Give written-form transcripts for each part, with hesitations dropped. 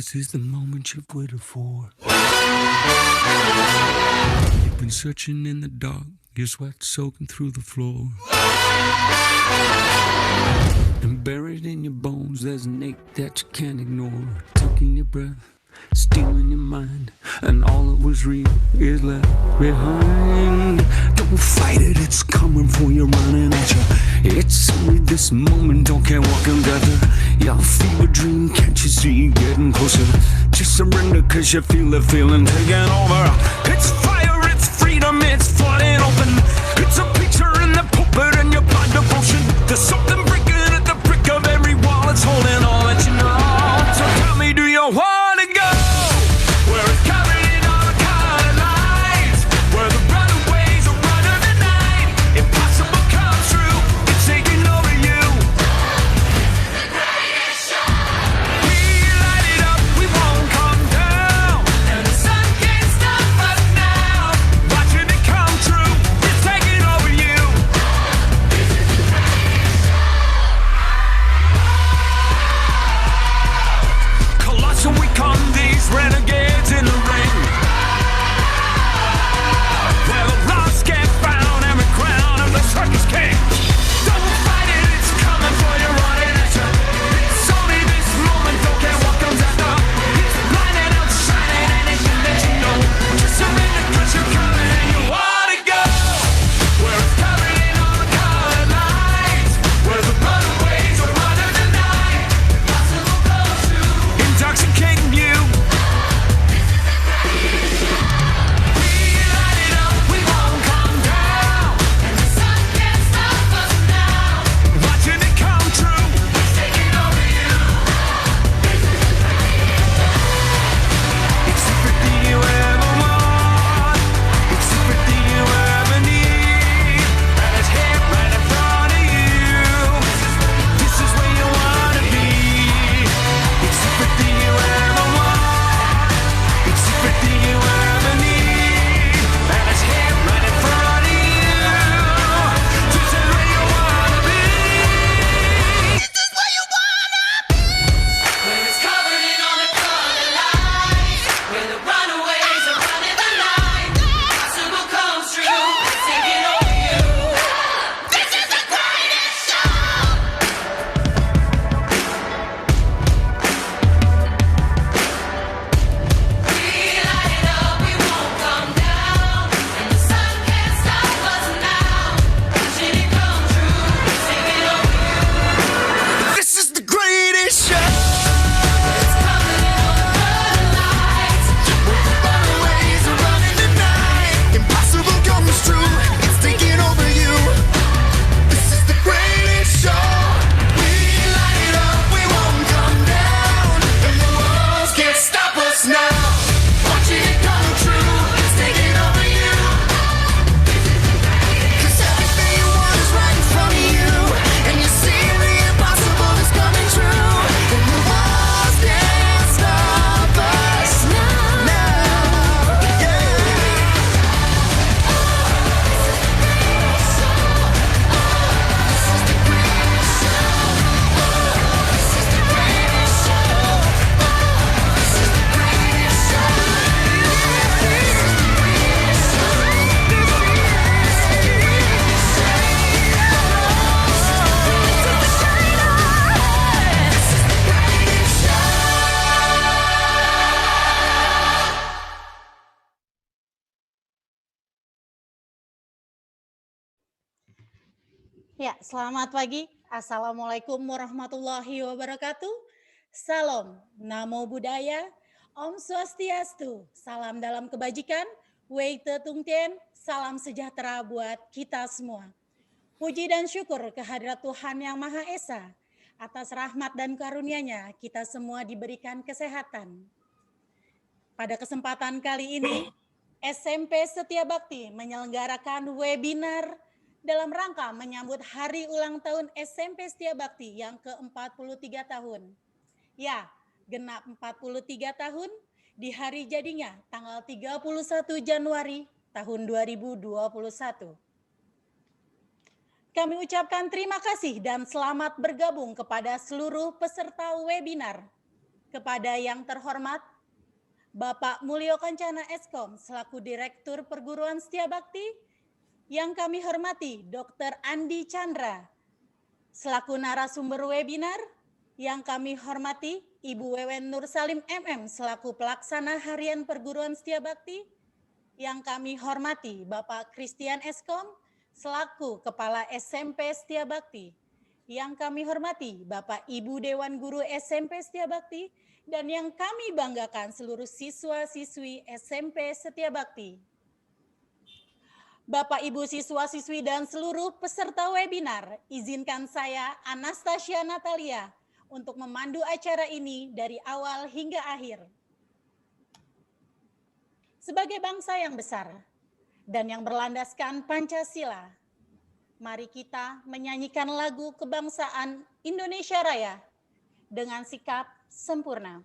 This is the moment you've waited for. You've been searching in the dark, your sweat soaking through the floor. And buried in your bones, there's an ache that you can't ignore. Taking your breath, stealing your mind, and all that was real is left behind. Don't fight it, it's coming for you, running at you. It's only this moment, don't care what can gather. Your fever dream, can't you see getting closer? Just surrender cause you feel the feeling taking over. It's fire, it's freedom, it's flooding open. It's a picture in the pulpit and your blood devotion. There's something breaking at the brick of every wall, it's holding all that you know. So tell me, do you wanna go where it's covered in all the colored lights, where the runaways are running the night? Impossible comes true, it's taking over you. We light it up, we won't come down, and the sun can't stop us now. Watching it come true, it's taking over you. Colossal we come, these renegades in the ring, where the lost get found, every crown of the circus king. Don't fight it, it's coming for you, running at you. It's only this moment, don't care what comes after. It's blinding, outshining, and it can let you know. Just surrender cause you're coming and you wanna go where it's covered in all the colored lights, where the runaways are running the night. Impossible comes true, intoxicating you. We light it up, we won't come down, and the sun can't stop us now. Watching it come true, it's taking over you. It's everything you ever want, it's everything you ever need, and it's here right in front of you. This is where you wanna be. It's everything you ever want, it's everything you ever need, and it's here right in front of you. This is where you wanna be. This is where you wanna be. When it's covered in all the colored lights, when the runaways are running the night, impossible comes true, it's taking over you. This is the greatest show. We light it up, we won't come down, and the sun can't stop us now. Watching it come true, it's taking over you. This is the greatest show. It's coming in all the colored lights, where the runaways are running the night. Impossible comes true, it's taking over you. This is the greatest show. We light it up, we won't come down, and the walls can't stop us now. Watching it come true, it's taking over you. 'Cause everything you want is right in front of you, and you see the impossible is coming true, and the walls can't stop us now. Yeah. Ya, selamat pagi. Assalamualaikum warahmatullahi wabarakatuh. Salam, Namo Buddhaya, Om Swastiastu, salam dalam kebajikan, Wei Te Tung Tien, salam sejahtera buat kita semua. Puji dan syukur kehadirat Tuhan Yang Maha Esa, atas rahmat dan karunia-Nya kita semua diberikan kesehatan. Pada kesempatan kali ini, SMP Setia Bakti menyelenggarakan webinar dalam rangka menyambut hari ulang tahun SMP Setia Bakti yang ke-43 tahun. Ya, genap 43 tahun di hari jadinya tanggal 31 Januari tahun 2021. Kami ucapkan terima kasih dan selamat bergabung kepada seluruh peserta webinar. Kepada yang terhormat Bapak Mulyo Kencana Eskom selaku Direktur Perguruan Setia Bakti, yang kami hormati Dr. Andi Chandra selaku narasumber webinar, yang kami hormati Ibu Wewen Nur Salim MM selaku Pelaksana Harian Perguruan Setia Bakti, yang kami hormati Bapak Christian Eskom selaku Kepala SMP Setia Bakti, yang kami hormati Bapak Ibu Dewan Guru SMP Setia Bakti, dan yang kami banggakan seluruh siswa-siswi SMP Setia Bakti. Bapak Ibu siswa-siswi dan seluruh peserta webinar, izinkan saya Anastasia Natalia untuk memandu acara ini dari awal hingga akhir. Sebagai bangsa yang besar dan yang berlandaskan Pancasila, mari kita menyanyikan lagu kebangsaan Indonesia Raya dengan sikap sempurna.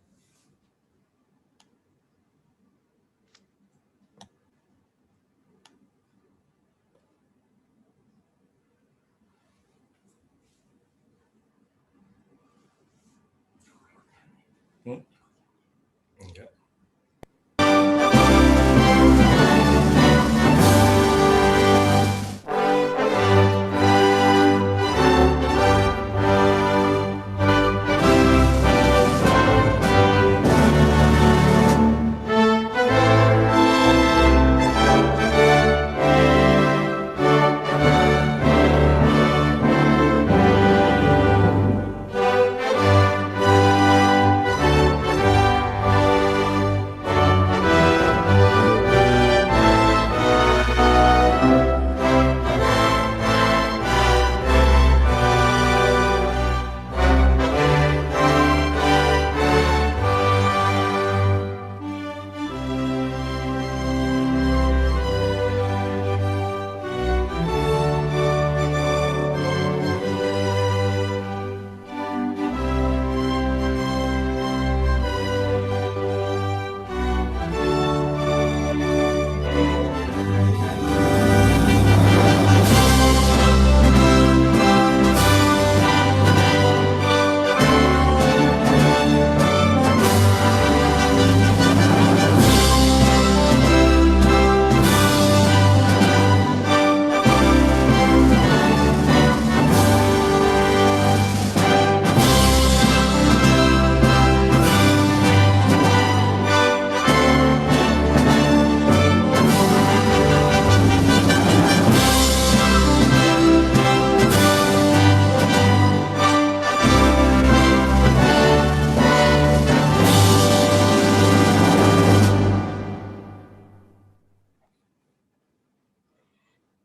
Enggak.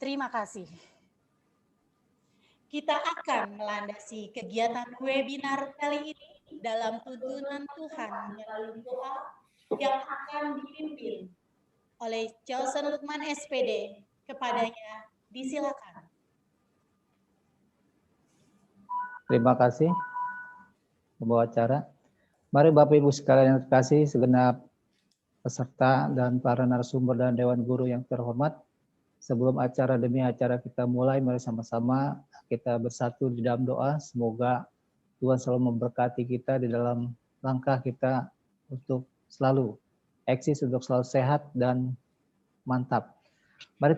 Terima kasih. Kita akan melandasi kegiatan webinar kali ini dalam tuntunan Tuhan melalui doa yang akan dipimpin oleh Johnson Lukman SPD. Kepadanya disilakan. Terima kasih, pembawa acara. Mari Bapak Ibu sekalian yang terkasih, segenap peserta dan para narasumber dan Dewan Guru yang terhormat. Sebelum acara demi acara kita mulai, mari sama-sama kita bersatu di dalam doa. Semoga Tuhan selalu memberkati kita di dalam langkah kita untuk selalu eksis, untuk selalu sehat dan mantap. Mari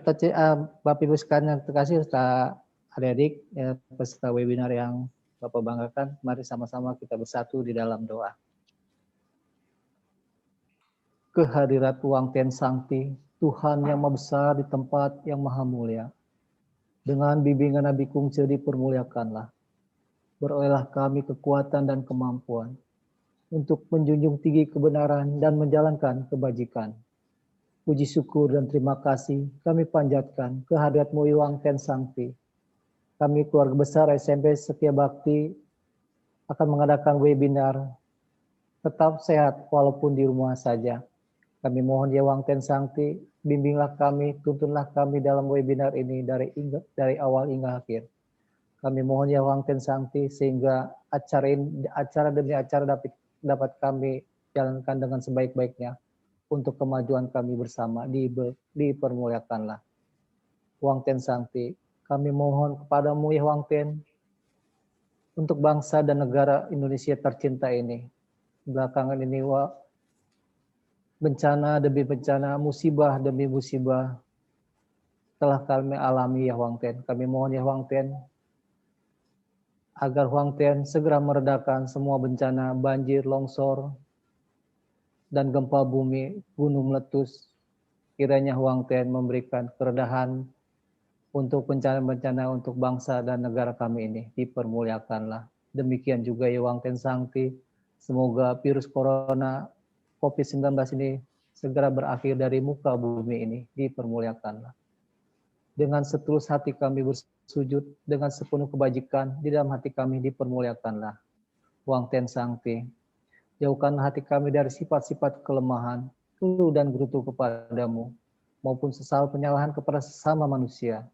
Bapak Ibu sekalian yang terkasih, serta adik-adik peserta webinar yang Bapak banggakan, mari sama-sama kita bersatu di dalam doa. Kehadirat Wang Ten Sangti, Tuhan yang Maha Besar di tempat yang Maha Mulia. Dengan bimbingan Nabi Kungce dipermuliakanlah. Berolehlah kami kekuatan dan kemampuan untuk menjunjung tinggi kebenaran dan menjalankan kebajikan. Puji syukur dan terima kasih kami panjatkan kehadirat-Mu Wang Ten Sangti. Kami keluarga besar SMP Setia Bakti akan mengadakan webinar tetap sehat walaupun di rumah saja. Kami mohon ya Wang Ten Sangti, bimbinglah kami, tuntunlah kami dalam webinar ini dari awal hingga akhir. Kami mohon ya Wang Ten Sangti sehingga acara demi acara dapat kami jalankan dengan sebaik-baiknya untuk kemajuan kami bersama. Dipermuliakanlah. Wang Ten Sangti, kami mohon kepadamu ya Wang Ten, untuk bangsa dan negara Indonesia tercinta ini. belakangan ini bencana demi bencana, musibah demi musibah telah kami alami ya Huang Ten. Kami mohon ya Huang Ten agar Huang Ten segera meredakan semua bencana banjir, longsor, dan gempa bumi, gunung meletus. Kiranya Huang Ten memberikan keredahan untuk bencana-bencana untuk bangsa dan negara kami ini. Dipermuliakanlah. Demikian juga ya Huang Ten Sangti. Semoga virus corona COVID-19 ini segera berakhir dari muka bumi ini. Dipermuliakanlah. Dengan setulus hati kami bersujud, dengan sepenuh kebajikan, di dalam hati kami dipermuliakanlah. Huang Ten Sangti. Jauhkanlah hati kami dari sifat-sifat kelemahan, keluh dan gerutu kepadamu, maupun sesal penyalahan kepada sesama manusia.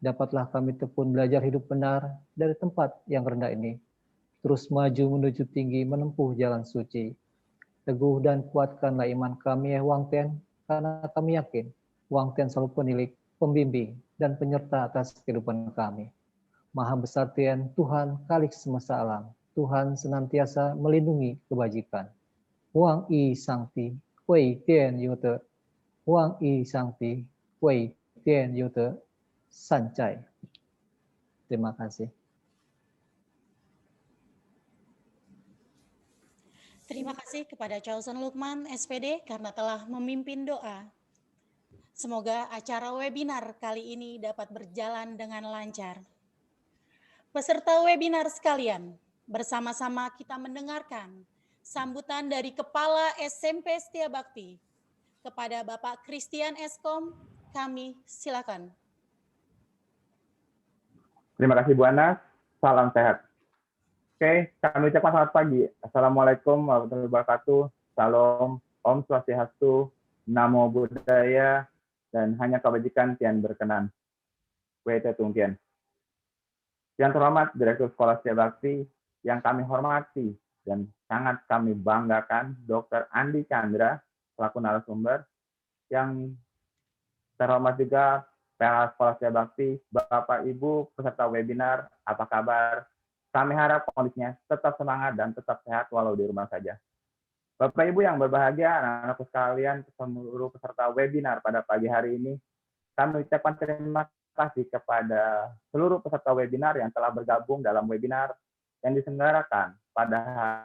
Dapatlah kami tekun belajar hidup benar dari tempat yang rendah ini. Terus maju menuju tinggi, menempuh jalan suci. Teguh dan kuatkanlah iman kami ya Huang Ten, karena kami yakin Huang Ten selalu penilik, pembimbing, dan penyerta atas kehidupan kami. Maha besar Tian, Tuhan Khalik semesta alam. Tuhan senantiasa melindungi kebajikan. Huang I Sangti, Hui Tian Yote. Huang I Sangti, Hui Tian Yote. Sancai. Terima kasih. Terima kasih kepada Chosen Lukman SPD karena telah memimpin doa. Semoga acara webinar kali ini dapat berjalan dengan lancar. Peserta webinar sekalian, bersama-sama kita mendengarkan sambutan dari Kepala SMP Setia Bakti. Kepada Bapak Christian Eskom, kami silakan. Terima kasih Bu Ana, salam sehat. Oke, kami ucapkan selamat pagi. Assalamualaikum warahmatullahi wabarakatuh. Salam, Om Swastiastu, Namo Buddhaya, dan hanya kebajikan Tian berkenan. Wete Tungkian. Yang terhormat Direktur Sekolah Setia Bakti, yang kami hormati dan sangat kami banggakan, Dr. Andi Chandra, selaku narasumber, yang terhormat juga PLH Sekolah Setia Bakti, Bapak Ibu peserta webinar, apa kabar? Kami harap kondisinya tetap semangat dan tetap sehat walau di rumah saja. Bapak Ibu yang berbahagia, anak-anakku sekalian, seluruh peserta webinar pada pagi hari ini, kami ucapkan terima kasih kepada seluruh peserta webinar yang telah bergabung dalam webinar yang diselenggarakan pada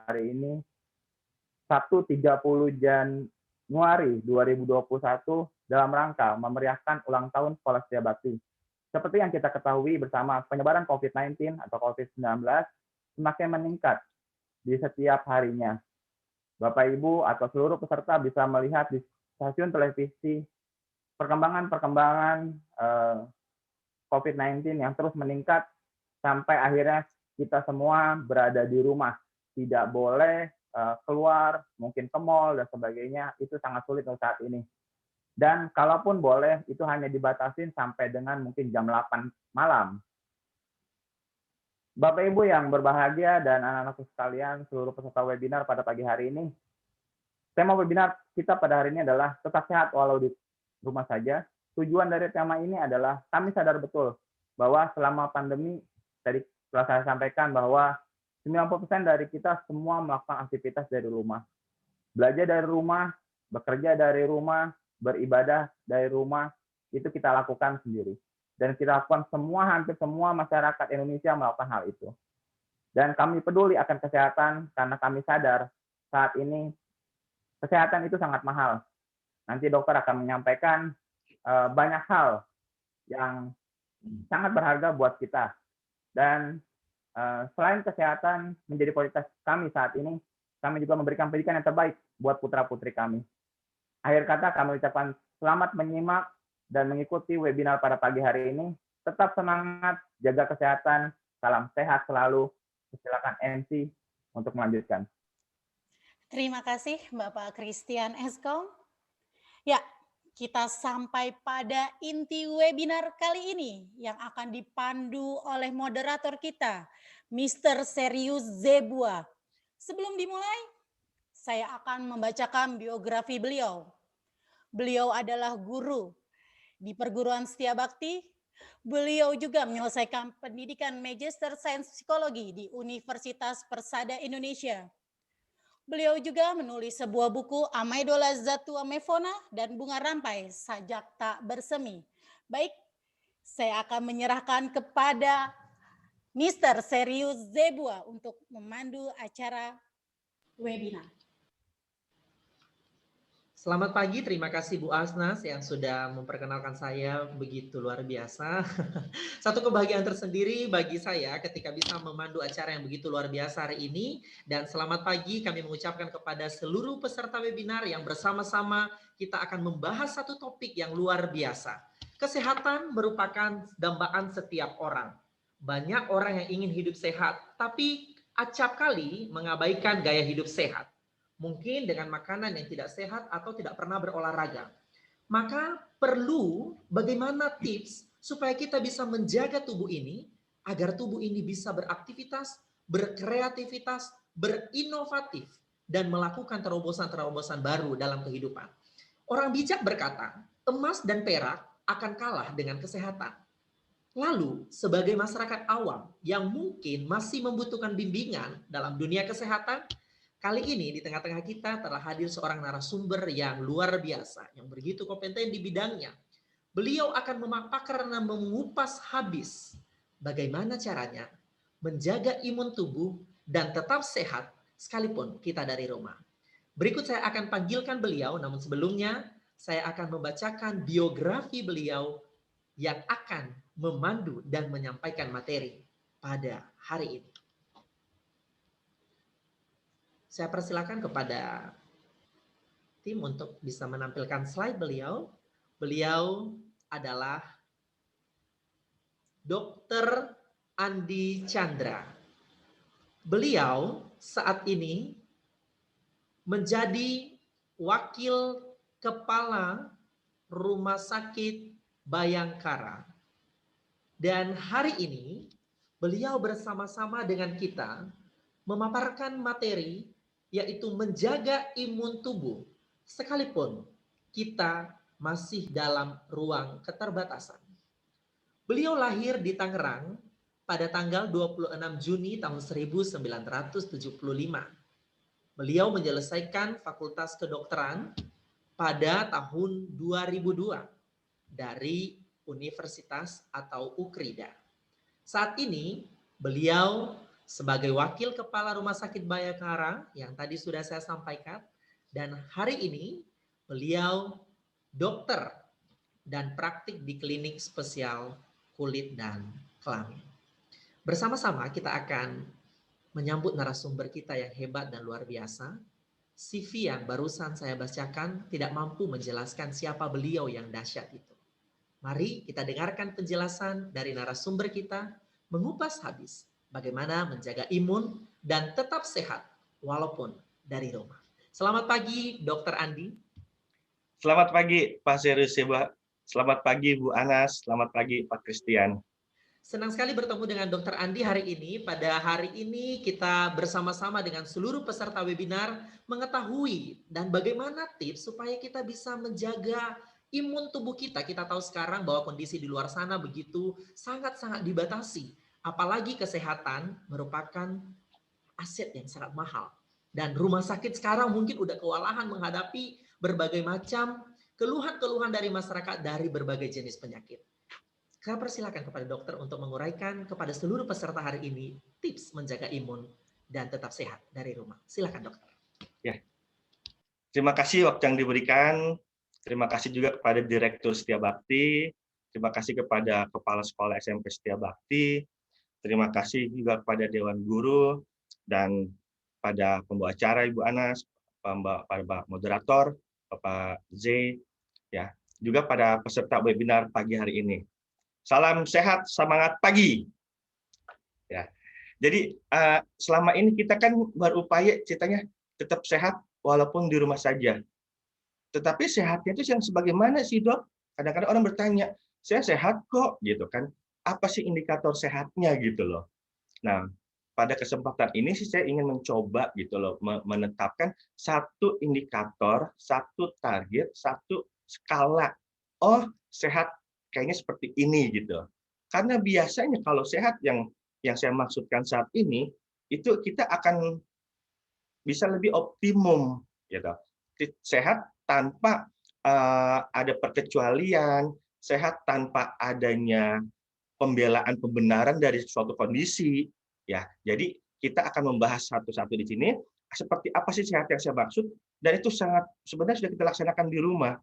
hari ini, Sabtu 30 Januari 2021, dalam rangka memeriahkan ulang tahun Sekolah Setia Bakti. Seperti yang kita ketahui bersama, penyebaran COVID-19 atau COVID-19 semakin meningkat di setiap harinya. Bapak Ibu atau seluruh peserta bisa melihat di stasiun televisi perkembangan COVID-19 yang terus meningkat sampai akhirnya kita semua berada di rumah. Tidak boleh keluar, mungkin ke mall dan sebagainya, itu sangat sulit untuk saat ini. Dan kalaupun boleh, itu hanya dibatasin sampai dengan mungkin jam 8 malam. Bapak Ibu yang berbahagia dan anak-anakku sekalian, seluruh peserta webinar pada pagi hari ini, tema webinar kita pada hari ini adalah tetap sehat walau di rumah saja. Tujuan dari tema ini adalah kami sadar betul bahwa selama pandemi, tadi telah saya sampaikan bahwa 90% dari kita semua melakukan aktivitas dari rumah. Belajar dari rumah, bekerja dari rumah, beribadah dari rumah, itu kita lakukan sendiri. Dan kita lakukan hampir semua masyarakat Indonesia melakukan hal itu. Dan kami peduli akan kesehatan karena kami sadar saat ini kesehatan itu sangat mahal. Nanti dokter akan menyampaikan banyak hal yang sangat berharga buat kita. Dan selain kesehatan menjadi prioritas kami saat ini, kami juga memberikan pendidikan yang terbaik buat putra-putri kami. Akhir kata kami ucapkan selamat menyimak dan mengikuti webinar pada pagi hari ini. Tetap semangat, jaga kesehatan, salam sehat selalu. Silakan MC untuk melanjutkan. Terima kasih Bapak Christian Eskom. Ya, kita sampai pada inti webinar kali ini yang akan dipandu oleh moderator kita, Mr. Serius Zebua. Sebelum dimulai, saya akan membacakan biografi beliau. Beliau adalah guru di perguruan Setia Bakti. Beliau juga menyelesaikan pendidikan Magister Sains Psikologi di Universitas Persada Indonesia. Beliau juga menulis sebuah buku Amaidola Zatu Amefona dan Bunga Rampai Sajak Tak Bersemi. Baik, saya akan menyerahkan kepada Mr. Serius Zebua untuk memandu acara webinar. Selamat pagi, terima kasih Bu Asnas yang sudah memperkenalkan saya begitu luar biasa. Satu kebahagiaan tersendiri bagi saya ketika bisa memandu acara yang begitu luar biasa hari ini. Dan selamat pagi kami mengucapkan kepada seluruh peserta webinar yang bersama-sama kita akan membahas satu topik yang luar biasa. Kesehatan merupakan dambaan setiap orang. Banyak orang yang ingin hidup sehat, tapi acap kali mengabaikan gaya hidup sehat. Mungkin dengan makanan yang tidak sehat atau tidak pernah berolahraga. Maka perlu bagaimana tips supaya kita bisa menjaga tubuh ini agar tubuh ini bisa beraktivitas, berkreativitas, berinovatif dan melakukan terobosan-terobosan baru dalam kehidupan. Orang bijak berkata, emas dan perak akan kalah dengan kesehatan. Lalu, sebagai masyarakat awam yang mungkin masih membutuhkan bimbingan dalam dunia kesehatan, kali ini di tengah-tengah kita telah hadir seorang narasumber yang luar biasa, yang begitu kompeten di bidangnya. Beliau akan memaparkan dan mengupas habis bagaimana caranya menjaga imun tubuh dan tetap sehat sekalipun kita dari rumah. Berikut saya akan panggilkan beliau, namun sebelumnya saya akan membacakan biografi beliau yang akan memandu dan menyampaikan materi pada hari ini. Saya persilakan kepada tim untuk bisa menampilkan slide beliau. Beliau adalah Dr. Andi Chandra. Beliau saat ini menjadi Wakil Kepala Rumah Sakit Bayangkara. Dan hari ini beliau bersama-sama dengan kita memaparkan materi yaitu menjaga imun tubuh sekalipun kita masih dalam ruang keterbatasan. Beliau lahir di Tangerang pada tanggal 26 Juni tahun 1975. Beliau menyelesaikan Fakultas Kedokteran pada tahun 2002 dari Universitas atau UKRIDA. Saat ini beliau sebagai Wakil Kepala Rumah Sakit Bayangkara yang tadi sudah saya sampaikan, dan hari ini beliau dokter dan praktik di klinik spesial kulit dan kelamin. Bersama-sama kita akan menyambut narasumber kita yang hebat dan luar biasa. CV yang barusan saya bacakan tidak mampu menjelaskan siapa beliau yang dahsyat itu. Mari kita dengarkan penjelasan dari narasumber kita mengupas habis bagaimana menjaga imun dan tetap sehat walaupun dari rumah. Selamat pagi, Dr. Andi. Selamat pagi, Pak Serius. Selamat pagi, Bu Anas. Selamat pagi, Pak Christian. Senang sekali bertemu dengan Dr. Andi hari ini. Pada hari ini kita bersama-sama dengan seluruh peserta webinar mengetahui dan bagaimana tips supaya kita bisa menjaga imun tubuh kita. Kita tahu sekarang bahwa kondisi di luar sana begitu sangat-sangat dibatasi. Apalagi kesehatan merupakan aset yang sangat mahal. Dan rumah sakit sekarang mungkin udah kewalahan menghadapi berbagai macam keluhan-keluhan dari masyarakat dari berbagai jenis penyakit. Saya persilakan kepada dokter untuk menguraikan kepada seluruh peserta hari ini tips menjaga imun dan tetap sehat dari rumah. Silakan dokter. Ya. Terima kasih waktu yang diberikan. Terima kasih juga kepada Direktur Setiabakti. Terima kasih kepada Kepala Sekolah SMP Setiabakti. Terima kasih juga kepada Dewan Guru dan pada pembawa acara Ibu Anas, pada moderator, Bapak Z, ya, juga pada peserta webinar pagi hari ini. Salam sehat, semangat pagi. Ya, jadi selama ini kita kan berupaya ceritanya tetap sehat walaupun di rumah saja. Tetapi sehatnya itu yang sebagaimana sih, Dok? Kadang-kadang orang bertanya, saya sehat kok, gitu kan? Apa sih indikator sehatnya gitu loh. Nah, pada kesempatan ini sih saya ingin mencoba gitu loh menetapkan satu indikator, satu target, satu skala. Oh, sehat kayaknya seperti ini gitu. Karena biasanya kalau sehat yang saya maksudkan saat ini itu kita akan bisa lebih optimum, gitu. Sehat tanpa ada perkecualian, sehat tanpa adanya pembelaan pembenaran dari suatu kondisi, ya. Jadi kita akan membahas satu-satu di sini seperti apa sih sehat yang saya maksud, dan itu sangat sebenarnya sudah kita laksanakan di rumah.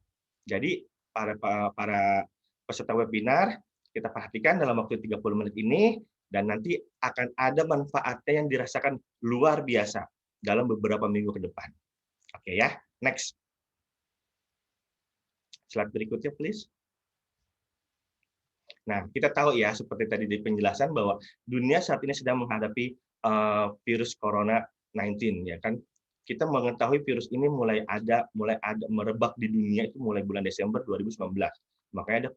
Jadi para peserta webinar kita perhatikan dalam waktu 30 menit ini, dan nanti akan ada manfaatnya yang dirasakan luar biasa dalam beberapa minggu ke depan. Oke ya, next. Slide berikutnya, please. Nah, kita tahu ya, seperti tadi di penjelasan bahwa dunia saat ini sedang menghadapi virus Corona 19, ya kan? Kita mengetahui virus ini mulai ada merebak di dunia itu mulai bulan Desember 2019. Makanya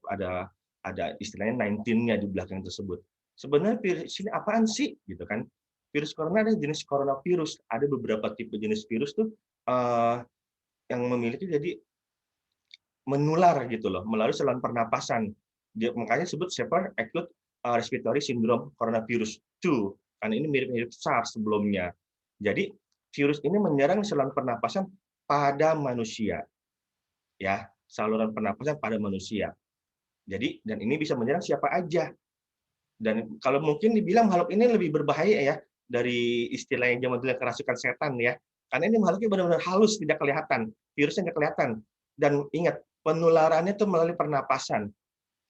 ada istilahnya 19-nya di belakang tersebut. Sebenarnya virus ini apaan sih, gitu kan? Virus corona ada jenis coronavirus. Ada beberapa tipe jenis virus tuh yang memiliki jadi menular gitu loh, melalui saluran pernapasan. Makanya disebut Severe Acute Respiratory Syndrome Coronavirus 2, karena ini mirip-mirip SARS sebelumnya. Jadi virus ini menyerang saluran pernapasan pada manusia, ya, saluran pernapasan pada manusia. Jadi dan ini bisa menyerang siapa aja. Dan kalau mungkin dibilang makhluk ini lebih berbahaya ya dari istilah yang zaman dulu yang kerasukan setan ya, karena ini makhluknya benar-benar halus, tidak kelihatan, virusnya tidak kelihatan. Dan ingat, penularannya itu melalui pernapasan.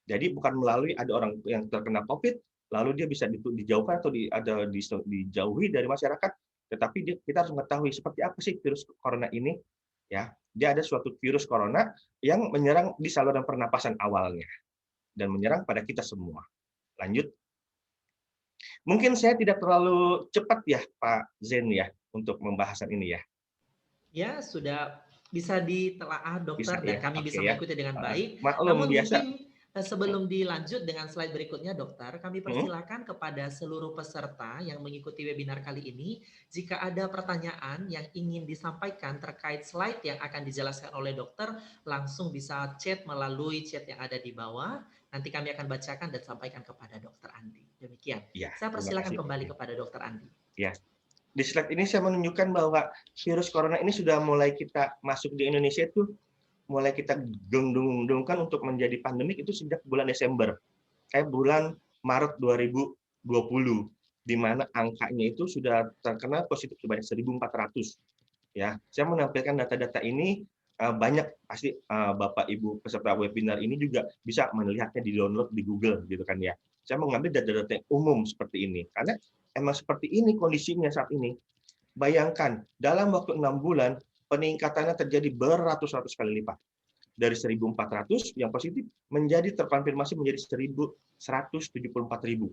Jadi bukan melalui ada orang yang terkena COVID, lalu dia bisa dijauhkan atau dijauhi dari masyarakat, tetapi kita harus mengetahui seperti apa sih virus corona ini. Ya, dia ada suatu virus corona yang menyerang di saluran pernapasan awalnya dan menyerang pada kita semua. Lanjut. Mungkin saya tidak terlalu cepat ya, Pak Zen ya, untuk pembahasan ini ya. Ya, sudah bisa ditelaah dokter Bisa, dan ya? kami Oke, bisa ya. mengikuti dengan baik. Maklum, Namun biasa. mungkin sebelum dilanjut dengan slide berikutnya, dokter, kami persilakan kepada seluruh peserta yang mengikuti webinar kali ini, jika ada pertanyaan yang ingin disampaikan terkait slide yang akan dijelaskan oleh dokter, langsung bisa chat melalui chat yang ada di bawah. Nanti kami akan bacakan dan sampaikan kepada dokter Andi. Demikian. Ya, Saya persilakan kembali kepada dokter Andi. Ya. Di slide ini saya menunjukkan bahwa virus corona ini sudah mulai kita masuk di Indonesia itu mulai kita dong-dongkan untuk menjadi pandemik itu sejak bulan Desember. Bulan Maret 2020 di mana angkanya itu sudah terkena positif sebanyak 1.400. Ya, saya menampilkan data-data ini banyak pasti Bapak Ibu peserta webinar ini juga bisa melihatnya di download di Google gitu kan ya. Saya mengambil data-data umum seperti ini karena emang seperti ini kondisinya saat ini. Bayangkan dalam waktu 6 bulan peningkatannya terjadi beratus-ratus kali lipat. Dari 1.400 yang positif menjadi terkonfirmasi menjadi 1.174.000.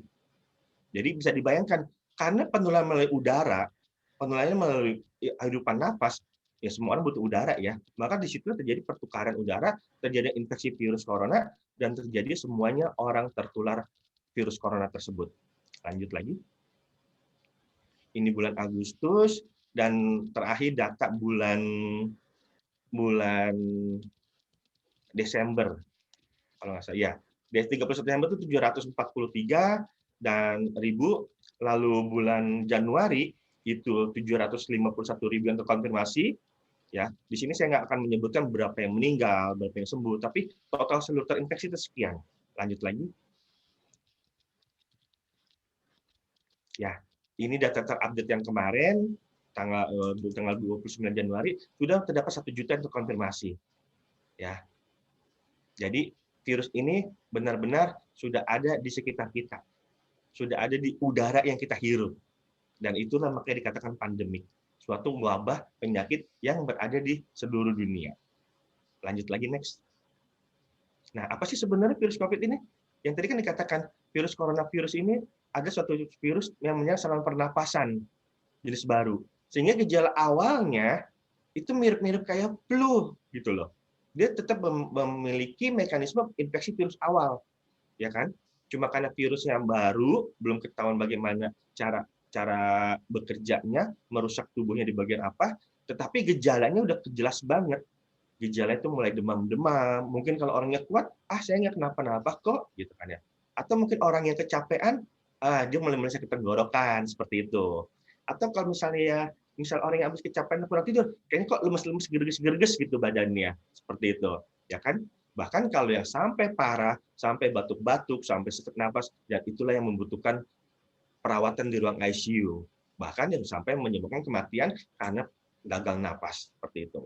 Jadi bisa dibayangkan karena penularan melalui udara, penularannya melalui hidupan nafas, ya semua orang butuh udara ya. Maka di situ terjadi pertukaran udara, terjadi infeksi virus corona dan terjadi semuanya orang tertular virus corona tersebut. Lanjut lagi. Ini bulan Agustus dan terakhir data bulan Desember kalau nggak salah ya. Di 31 Desember itu 743 dan ribu, lalu bulan Januari itu 751.000 yang terkonfirmasi ya. Di sini saya nggak akan menyebutkan berapa yang meninggal, berapa yang sembuh, tapi total seluruh terinfeksi itu sekian. Lanjut lagi. Ya, ini data terupdate yang kemarin tanggal 29 Januari sudah terdapat 1 juta yang terkonfirmasi. Ya. Jadi virus ini benar-benar sudah ada di sekitar kita. Sudah ada di udara yang kita hirup. Dan itulah makanya dikatakan pandemik. Suatu wabah penyakit yang berada di seluruh dunia. Lanjut lagi next. Nah, apa sih sebenarnya virus COVID ini? Yang tadi kan dikatakan virus coronavirus ini ada suatu virus yang menyerang saluran pernapasan jenis baru. Sehingga gejala awalnya itu mirip-mirip kayak flu gitu loh. Dia tetap memiliki mekanisme infeksi virus awal, ya kan? Cuma karena virus yang baru belum ketahuan bagaimana cara bekerjanya, merusak tubuhnya di bagian apa, tetapi gejalanya udah jelas banget. Gejala itu mulai demam-demam, mungkin kalau orangnya kuat, saya nggak kenapa-napa kok, gitu kan ya. Atau mungkin orang yang kecapean, dia mulai sakit tenggorokan seperti itu. Atau kalau misalnya misal orang yang habis kecapean kurang tidur, kayaknya kok lemes-lemes, gerges-gerges gitu badannya, seperti itu, ya kan? Bahkan kalau yang sampai parah, sampai batuk-batuk, sampai sesak napas, dan itulah yang membutuhkan perawatan di ruang ICU. Bahkan yang sampai menyebabkan kematian karena gagal napas, seperti itu.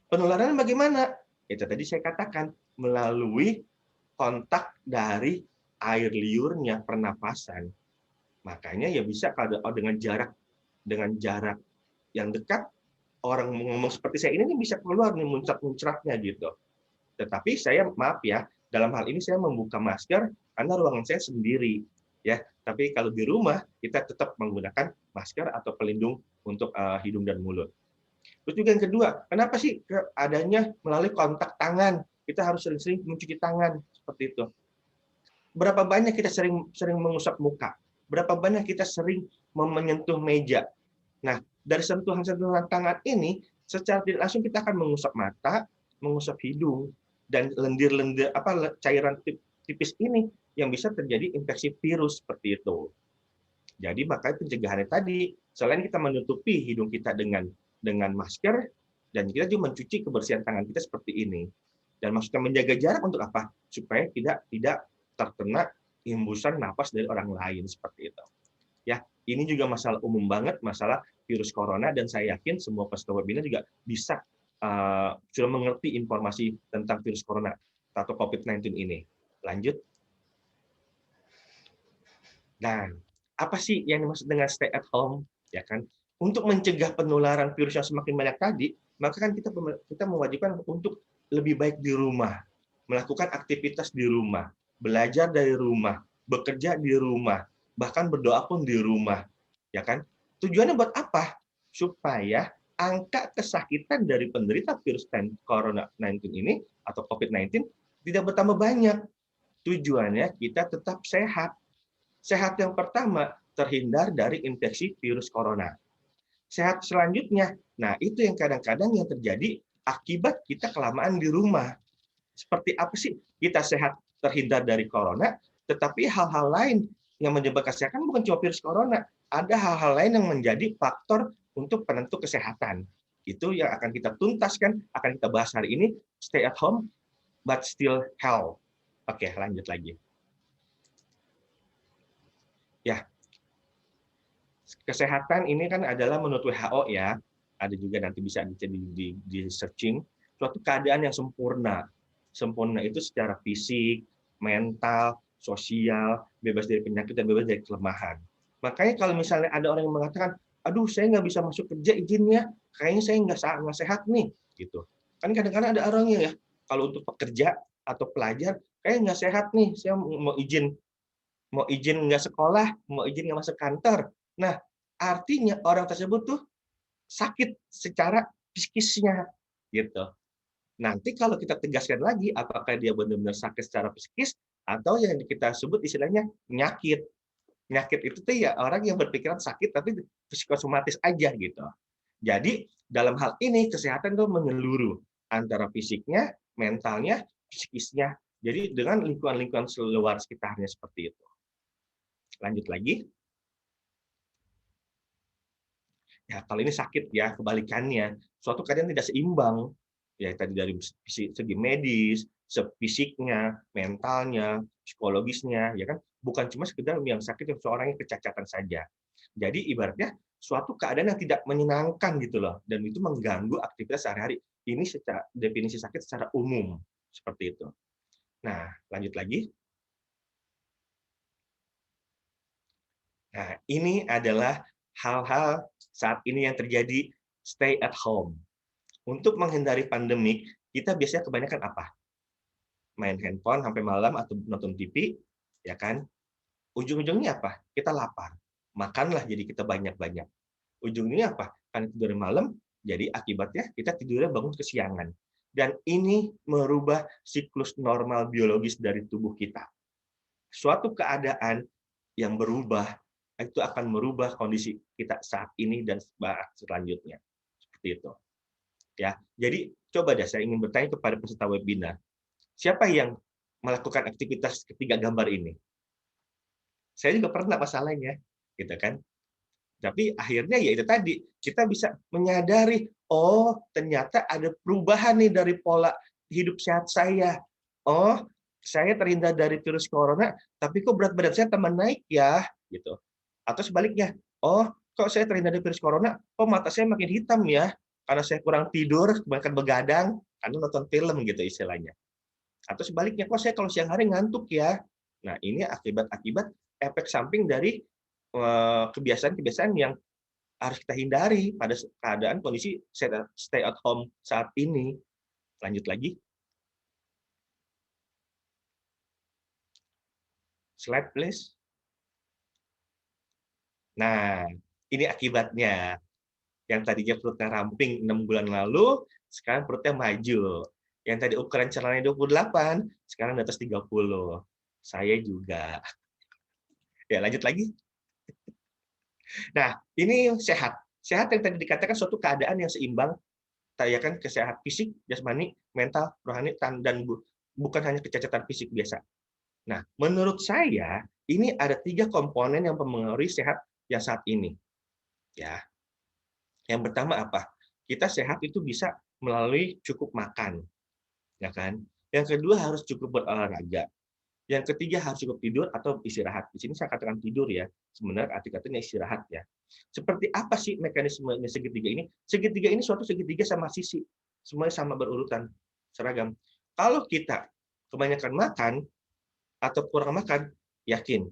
Penularan bagaimana? Itu tadi saya katakan, melalui kontak dari air liurnya pernapasan. Makanya ya bisa kalau dengan jarak yang dekat, orang ngomong seperti saya ini bisa keluar nih muncrat-muncratnya gitu. Tetapi saya maaf ya, dalam hal ini saya membuka masker karena ruangan saya sendiri ya. Tapi kalau di rumah kita tetap menggunakan masker atau pelindung untuk hidung dan mulut. Terus juga yang kedua, kenapa sih adanya melalui kontak tangan? Kita harus sering-sering mencuci tangan seperti itu. Berapa banyak kita sering mengusap muka? Berapa banyak kita sering menyentuh meja? Nah, dari sentuhan-sentuhan tangan ini, secara tidak langsung kita akan mengusap mata, mengusap hidung, dan lendir-lendir cairan tipis ini yang bisa terjadi infeksi virus seperti itu. Jadi makanya pencegahannya tadi, selain kita menutupi hidung kita dengan masker, dan kita juga mencuci kebersihan tangan kita seperti ini. Dan maksudnya menjaga jarak untuk apa? Supaya tidak terkena hembusan napas dari orang lain seperti itu. Ya, ini juga masalah umum banget, masalah virus corona, dan saya yakin semua peserta webinar juga bisa sudah mengerti informasi tentang virus corona atau COVID-19 ini. Lanjut. Dan apa sih yang dimaksud dengan stay at home? Ya kan? Untuk mencegah penularan virus yang semakin banyak tadi, maka kan kita mewajibkan untuk lebih baik di rumah, melakukan aktivitas di rumah, belajar dari rumah, bekerja di rumah, bahkan berdoa pun di rumah, ya kan? Tujuannya buat apa? Supaya angka kesakitan dari penderita virus corona 19 ini atau COVID-19 tidak bertambah banyak. Tujuannya kita tetap sehat. Sehat yang pertama, terhindar dari infeksi virus corona. Sehat selanjutnya, nah itu yang kadang-kadang yang terjadi akibat kita kelamaan di rumah. Seperti apa sih kita sehat terhindar dari corona, tetapi hal-hal lain yang menyebabkan kesehatan bukan cuma virus corona, ada hal-hal lain yang menjadi faktor untuk penentu kesehatan. Itu yang akan kita tuntaskan, akan kita bahas hari ini, stay at home, but still health. Oke, lanjut lagi. Ya, kesehatan ini kan adalah menurut WHO ya, ada juga nanti bisa di searching, suatu keadaan yang sempurna. Sempurna itu secara fisik, mental, sosial, bebas dari penyakit dan bebas dari kelemahan. Makanya kalau misalnya ada orang yang mengatakan, aduh saya nggak bisa masuk kerja izinnya, kayaknya saya nggak sehat nih, gitu. Kan kadang-kadang ada orang yang ya, kalau untuk pekerja atau pelajar, kayaknya nggak sehat nih, saya mau izin nggak sekolah, mau izin nggak masuk kantor. Nah, artinya orang tersebut tuh sakit secara psikisnya, gitu. Nanti kalau kita tegaskan lagi, apakah dia benar-benar sakit secara psikis atau yang kita sebut istilahnya penyakit. Penyakit itu tuh ya orang yang berpikiran sakit tapi psikosomatis aja gitu. Jadi dalam hal ini kesehatan itu menyeluruh antara fisiknya, mentalnya, psikisnya. Jadi dengan lingkungan-lingkungan luar sekitarnya seperti itu. Lanjut lagi. Ya, kalau ini sakit ya, kebalikannya. Suatu keadaan tidak seimbang. Ya, tadi dari segi medis, fisiknya, mentalnya, psikologisnya, ya kan? Bukan cuma sekedar yang sakit yang seorang yang kecacatan saja. Jadi ibaratnya suatu keadaan yang tidak menyenangkan gitu loh, dan itu mengganggu aktivitas sehari-hari. Ini secara definisi sakit secara umum seperti itu. Nah, lanjut lagi. Nah, ini adalah hal-hal saat ini yang terjadi stay at home. Untuk menghindari pandemik, kita biasanya kebanyakan apa? Main handphone sampai malam atau nonton TV, ya kan? Ujung-ujungnya apa? Kita lapar. Makanlah jadi kita banyak-banyak. Ujungnya apa? Kan tidur malam, jadi akibatnya kita tidurnya bangun kesiangan. Dan ini merubah siklus normal biologis dari tubuh kita. Suatu keadaan yang berubah, itu akan merubah kondisi kita saat ini dan selanjutnya. Seperti itu. Ya, jadi coba deh saya ingin bertanya kepada peserta webinar, siapa yang melakukan aktivitas ketiga gambar ini? Saya juga pernah masalahnya, gitu kan? Tapi akhirnya ya itu tadi, kita bisa menyadari, oh ternyata ada perubahan nih dari pola hidup sehat saya. Oh, saya terhindar dari virus corona, tapi kok berat badan saya tambah naik ya, gitu. Atau sebaliknya, oh kok saya terhindar dari virus corona, kok mata saya makin hitam ya, karena saya kurang tidur, kebanyakan begadang, karena nonton film gitu istilahnya. Atau sebaliknya, kok saya kalau siang hari ngantuk ya. Nah, ini akibat-akibat efek samping dari kebiasaan-kebiasaan yang harus kita hindari pada keadaan kondisi stay at home saat ini. Lanjut lagi. Slide, please. Nah, ini akibatnya. Yang tadinya perutnya ramping 6 bulan lalu, sekarang perutnya maju. Yang tadi ukuran celananya 28, sekarang di atas 30. Saya juga. Ya, lanjut lagi. Nah, ini sehat. Sehat yang tadi dikatakan suatu keadaan yang seimbang, ya kan, kesehatan fisik, jasmani, mental, rohani, dan bukan hanya kecacatan fisik biasa. Nah, menurut saya, ini ada 3 komponen yang mempengaruhi sehat yang saat ini. Ya. Yang pertama apa? Kita sehat itu bisa melalui cukup makan, ya kan? Yang kedua harus cukup berolahraga. Yang ketiga harus cukup tidur atau istirahat. Di sini saya katakan tidur ya, sebenarnya arti katanya istirahat ya. Seperti apa sih mekanismenya segitiga ini? Segitiga ini suatu segitiga sama sisi, semuanya sama berurutan, seragam. Kalau kita kebanyakan makan atau kurang makan, yakin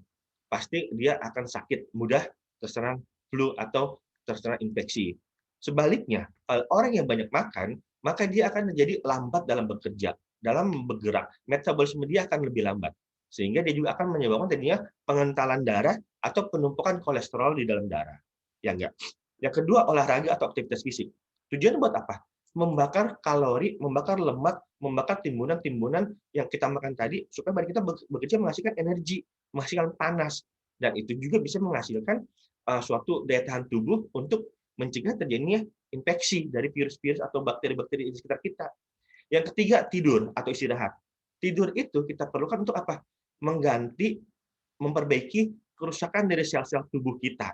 pasti dia akan sakit, mudah terserang flu atau terserang infeksi. Sebaliknya, kalau orang yang banyak makan, maka dia akan menjadi lambat dalam bekerja, dalam bergerak. Metabolisme dia akan lebih lambat. Sehingga dia juga akan menyebabkan tadinya pengentalan darah atau penumpukan kolesterol di dalam darah. Ya enggak? Yang kedua, olahraga atau aktivitas fisik. Tujuan buat apa? Membakar kalori, membakar lemak, membakar timbunan-timbunan yang kita makan tadi, supaya badan kita bekerja menghasilkan energi, menghasilkan panas. Dan itu juga bisa menghasilkan suatu daya tahan tubuh untuk mencegah terjadinya infeksi dari virus-virus atau bakteri-bakteri di sekitar kita. Yang ketiga, tidur atau istirahat. Tidur itu kita perlukan untuk apa? Mengganti, memperbaiki kerusakan dari sel-sel tubuh kita.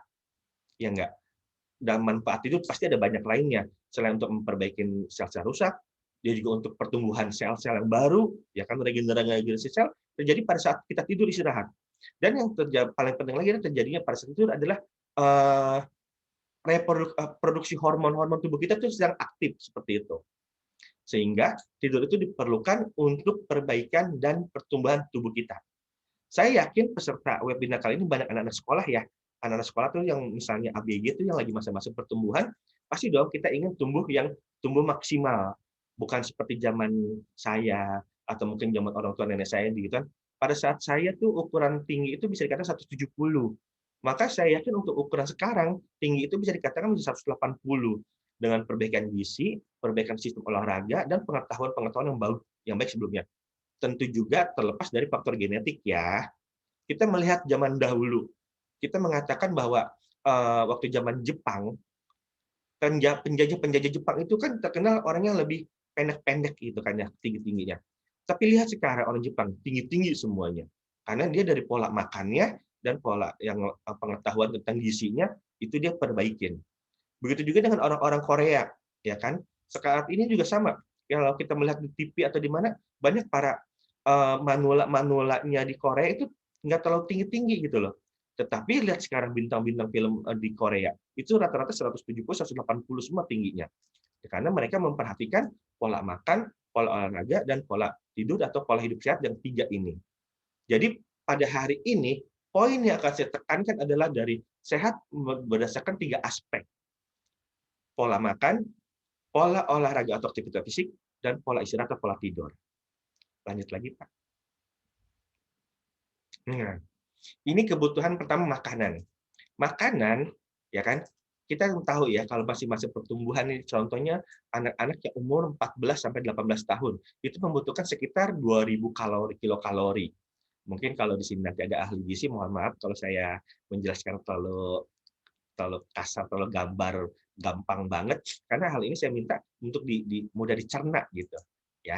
Ya enggak? Dan manfaat itu pasti ada banyak lainnya. Selain untuk memperbaiki sel-sel rusak, dia juga untuk pertumbuhan sel-sel yang baru, ya kan, regenerasi sel terjadi pada saat kita tidur istirahat. Dan yang paling penting lagi terjadinya pada saat tidur adalah produksi hormon-hormon tubuh kita itu sedang aktif seperti itu. Sehingga tidur itu diperlukan untuk perbaikan dan pertumbuhan tubuh kita. Saya yakin peserta webinar kali ini banyak anak-anak sekolah ya. Anak-anak sekolah tuh yang misalnya ABG itu yang lagi masa-masa pertumbuhan, pasti dong kita ingin tumbuh maksimal. Bukan seperti zaman saya atau mungkin zaman orang tua nenek saya gitu kan. Pada saat saya tuh ukuran tinggi itu bisa dikatakan 170. Maka saya yakin untuk ukuran sekarang, tinggi itu bisa dikatakan menjadi 180 dengan perbaikan gizi, perbaikan sistem olahraga, dan pengetahuan-pengetahuan yang baik sebelumnya. Tentu juga terlepas dari faktor genetik ya. Kita melihat zaman dahulu, kita mengatakan bahwa waktu zaman Jepang, penjajah Jepang itu kan terkenal orangnya lebih pendek-pendek gitu kan ya, tinggi-tingginya. Tapi lihat sekarang orang Jepang, tinggi-tinggi semuanya. Karena dia dari pola makannya, dan pola yang pengetahuan tentang gizinya itu dia perbaikin. Begitu juga dengan orang-orang Korea, ya kan? Sekarang ini juga sama. Kalau kita melihat di TV atau di mana, banyak para manula-manulanya di Korea itu nggak terlalu tinggi-tinggi gitu loh. Tetapi lihat sekarang bintang-bintang film di Korea, itu rata-rata 170-180 semua tingginya. Karena mereka memperhatikan pola makan, pola olahraga, dan pola tidur atau pola hidup sehat yang 3 ini. Jadi pada hari ini, poin yang akan saya tekankan adalah dari sehat berdasarkan 3 aspek. Pola makan, pola olahraga atau aktivitas fisik, dan pola istirahat atau pola tidur. Lanjut lagi, Pak. Nah, ini kebutuhan pertama makanan. Makanan, ya kan, kita tahu ya kalau masih masa pertumbuhan ini, contohnya anak-anak yang umur 14-18 tahun, itu membutuhkan sekitar 2.000 kilokalori. Mungkin kalau di sini nanti ada ahli gizi, mohon maaf kalau saya menjelaskan terlalu kasar, terlalu gampang banget, karena hal ini saya minta untuk mudah dicerna gitu, ya.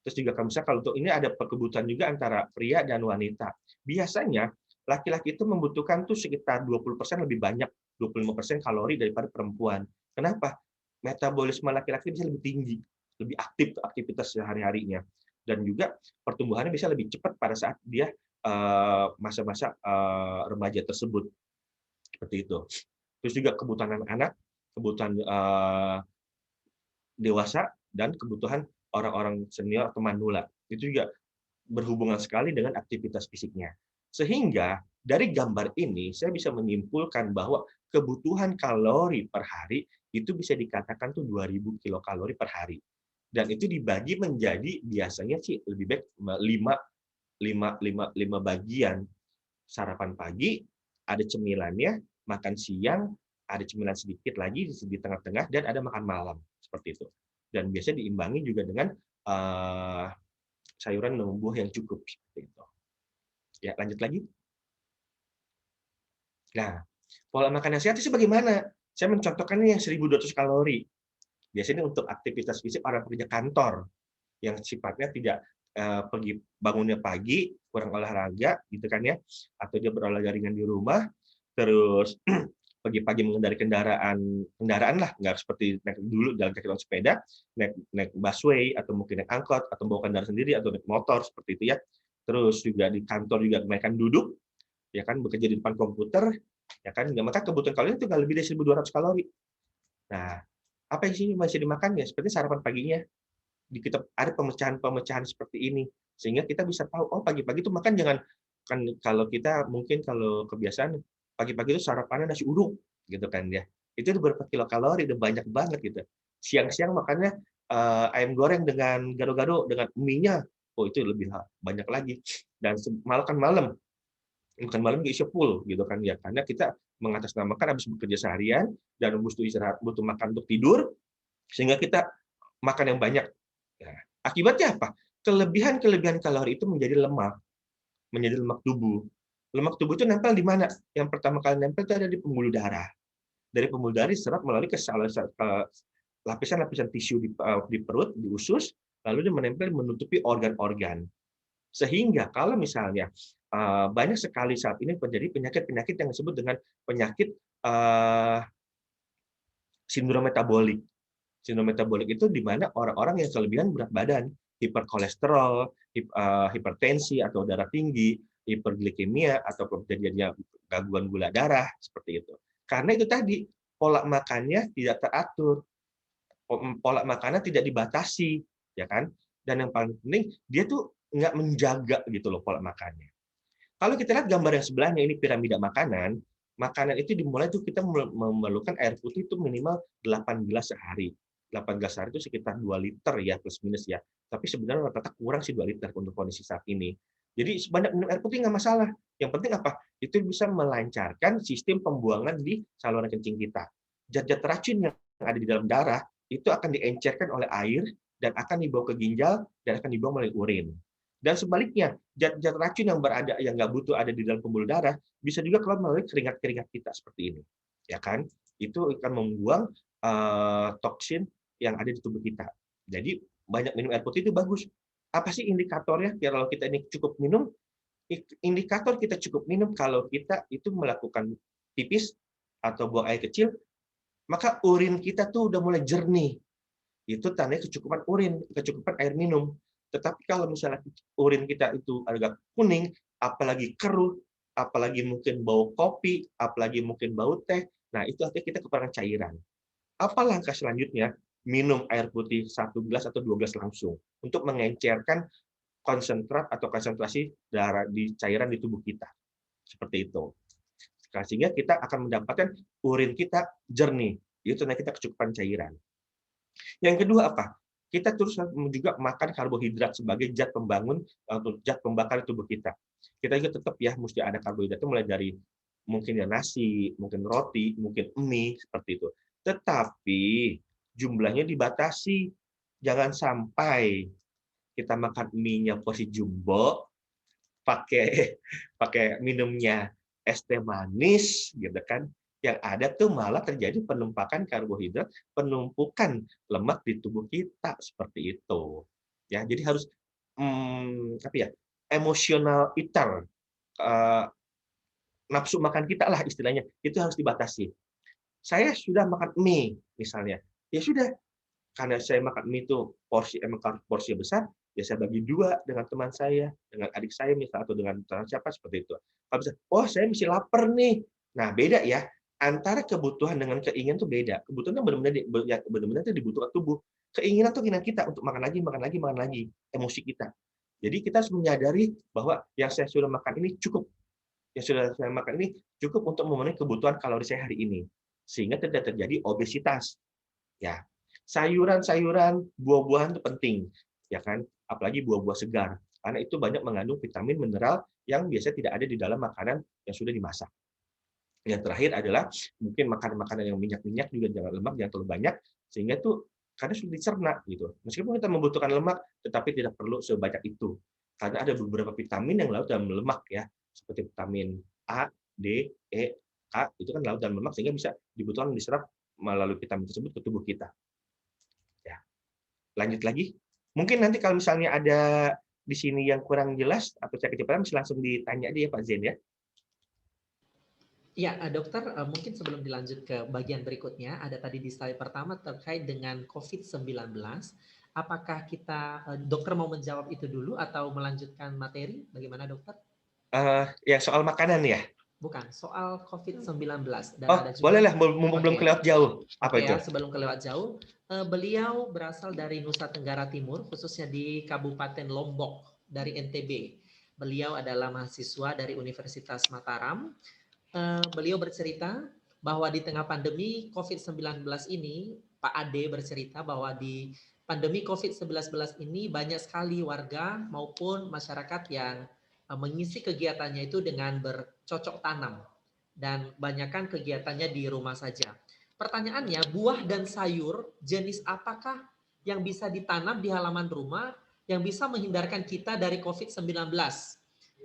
Terus juga kalau untuk ini ada kebutuhan juga antara pria dan wanita. Biasanya laki-laki itu membutuhkan tuh sekitar 20% lebih banyak 25% kalori daripada perempuan. Kenapa? Metabolisme laki-laki bisa lebih tinggi, lebih aktif aktivitas sehari-harinya, dan juga pertumbuhannya bisa lebih cepat pada saat dia masa-masa remaja tersebut, seperti itu. Terus juga kebutuhan anak-anak, kebutuhan dewasa, dan kebutuhan orang-orang senior atau manula. Itu juga berhubungan sekali dengan aktivitas fisiknya. Sehingga dari gambar ini saya bisa menyimpulkan bahwa kebutuhan kalori per hari itu bisa dikatakan tuh 2000 kilokalori per hari. Dan itu dibagi menjadi biasanya sih lebih baik 5 bagian. Sarapan pagi, ada cemilannya, makan siang, ada cemilan sedikit lagi di tengah-tengah, dan ada makan malam, seperti itu. Dan biasanya diimbangi juga dengan sayuran dan buah yang cukup, seperti itu. Ya, lanjut lagi. Nah, pola makan yang sehat itu bagaimana? Saya mencontohkan ini yang 1.200 kalori. Biasanya untuk aktivitas fisik orang pekerja kantor yang sifatnya tidak pergi bangunnya pagi, kurang olahraga, gitu kan ya, atau dia berolahraga ringan di rumah, terus pagi-pagi mengendarai kendaraan lah, nggak seperti naik dulu jalan kaki atau sepeda, naik busway atau mungkin naik angkot atau bawa kendaraan sendiri atau naik motor, seperti itu ya. Terus juga di kantor juga kebanyakan duduk, ya kan, bekerja di depan komputer, ya kan, maka kebutuhan kalori itu nggak lebih dari 1.200 kalori. Nah, apa yang sih masih dimakan ya? Seperti sarapan paginya, kita ada pemecahan-pemecahan seperti ini, sehingga kita bisa tahu, oh pagi-pagi itu makan jangan, kan kalau kita mungkin kalau kebiasaan pagi-pagi itu sarapannya nasi uduk, gitu kan ya, itu berapa kilokalori, udah banyak banget gitu. Siang-siang makannya ayam goreng dengan gado-gado dengan mie-nya, oh itu lebih banyak lagi. Dan makan malam bisa full, gitu kan ya, karena kita mengatasnamakan habis bekerja seharian dan butuh istirahat, butuh makan untuk tidur, sehingga kita makan yang banyak. Nah, akibatnya apa? Kelebihan kalori itu menjadi lemak tubuh. Lemak tubuh itu nempel di mana? Yang pertama kali nempel itu ada di pembuluh darah. Dari pembuluh darah diserap melalui lapisan-lapisan tisu di perut, di usus, lalu dia menempel menutupi organ-organ. Sehingga kalau misalnya banyak sekali saat ini terjadi penyakit-penyakit yang disebut dengan penyakit sindrom metabolik. Sindrom metabolik itu di mana orang-orang yang kelebihan berat badan, hiperkolesterol, hipertensi atau darah tinggi, hiperglikemia atau terjadinya gangguan gula darah, seperti itu. Karena itu tadi pola makannya tidak teratur, pola makannya tidak dibatasi, ya kan? Dan yang paling penting dia tuh nggak menjaga gitu loh pola makannya. Kalau kita lihat gambar yang sebelahnya ini piramida makanan, makanan itu dimulai tuh kita memerlukan air putih itu minimal 8 gelas sehari. 8 gelas sehari itu sekitar 2 liter ya, plus minus ya. Tapi sebenarnya rata-rata kurang sih 2 liter untuk kondisi saat ini. Jadi sebanyak minum air putih nggak masalah. Yang penting apa? Itu bisa melancarkan sistem pembuangan di saluran kencing kita. Zat-zat racun yang ada di dalam darah itu akan diencerkan oleh air dan akan dibawa ke ginjal dan akan dibawa melalui urin. Dan sebaliknya, zat-zat racun yang nggak butuh ada di dalam pembuluh darah bisa juga keluar melalui keringat-keringat kita seperti ini, ya kan? Itu akan membuang toksin yang ada di tubuh kita. Jadi banyak minum air putih itu bagus. Apa sih indikatornya? Kalau kita ini cukup minum, indikator kita cukup minum kalau kita itu melakukan pipis atau buang air kecil, maka urin kita tuh udah mulai jernih. Itu tandanya kecukupan urin, kecukupan air minum. Tetapi kalau misalnya urin kita itu agak kuning, apalagi keruh, apalagi mungkin bau kopi, apalagi mungkin bau teh, nah itu artinya kita kekurangan cairan. Apa langkah selanjutnya? Minum air putih 1 gelas atau 2 gelas langsung untuk mengencerkan konsentrat atau konsentrasi darah di cairan di tubuh kita. Seperti itu. Sehingga kita akan mendapatkan urin kita jernih. Itu tanda kita kecukupan cairan. Yang kedua apa? Kita terus juga makan karbohidrat sebagai zat pembangun atau zat pembakar tubuh kita. Kita juga tetap ya mesti ada karbohidrat mulai dari mungkin ya nasi, mungkin roti, mungkin mie seperti itu. Tetapi jumlahnya dibatasi. Jangan sampai kita makan mie-nya porsi jumbo, pakai minumnya es teh manis gitu kan. Yang ada tuh malah terjadi penumpakan karbohidrat, penumpukan lemak di tubuh kita seperti itu. Ya, jadi harus emotional eater, nafsu makan kita lah istilahnya, itu harus dibatasi. Saya sudah makan mie misalnya, ya sudah, karena saya makan mie itu porsi besar, ya saya bagi 2 dengan teman saya, dengan adik saya misal atau dengan siapa seperti itu. Kalau bisa, "Oh saya masih lapar nih." Nah beda ya, antara kebutuhan dengan keinginan tuh beda. Kebutuhan tuh benar-benar itu dibutuhkan tubuh. Keinginan tuh keinginan kita untuk makan lagi makan lagi makan lagi, emosi kita. Jadi kita harus menyadari bahwa yang saya sudah makan ini cukup. Yang sudah saya makan ini cukup untuk memenuhi kebutuhan kalori saya hari ini. Sehingga tidak terjadi obesitas. Ya, sayuran-sayuran, buah-buahan itu penting, ya kan? Apalagi buah-buah segar, karena itu banyak mengandung vitamin, mineral yang biasanya tidak ada di dalam makanan yang sudah dimasak. Yang terakhir adalah mungkin makanan-makanan yang minyak-minyak juga jangan lemak, jangan terlalu banyak, sehingga itu karena sudah dicerna gitu. Meskipun kita membutuhkan lemak, tetapi tidak perlu sebanyak itu. Karena ada beberapa vitamin yang larut dalam lemak ya, seperti vitamin A, D, E, K, itu kan larut dalam lemak sehingga bisa dibutuhkan diserap melalui vitamin tersebut ke tubuh kita. Ya, lanjut lagi. Mungkin nanti kalau misalnya ada di sini yang kurang jelas atau saya kecepatan, bisa langsung ditanya aja ya Pak Zen ya. Ya, dokter, mungkin sebelum dilanjut ke bagian berikutnya, ada tadi di slide pertama terkait dengan COVID-19. Apakah kita, dokter mau menjawab itu dulu atau melanjutkan materi? Bagaimana dokter? Ya soal makanan ya? Bukan, soal COVID-19. Dan Oh, ada juga, bolehlah, mumpung belum kelewat jauh. Apa itu? ya, sebelum kelewat jauh, beliau berasal dari Nusa Tenggara Timur, khususnya di Kabupaten Lombok, dari NTB. Beliau adalah mahasiswa dari Universitas Mataram. Beliau bercerita bahwa di tengah pandemi COVID-19 ini, Pak Ade bercerita bahwa di pandemi COVID-19 ini banyak sekali warga maupun masyarakat yang mengisi kegiatannya itu dengan bercocok tanam dan banyakkan kegiatannya di rumah saja. Pertanyaannya, buah dan sayur jenis apakah yang bisa ditanam di halaman rumah yang bisa menghindarkan kita dari COVID-19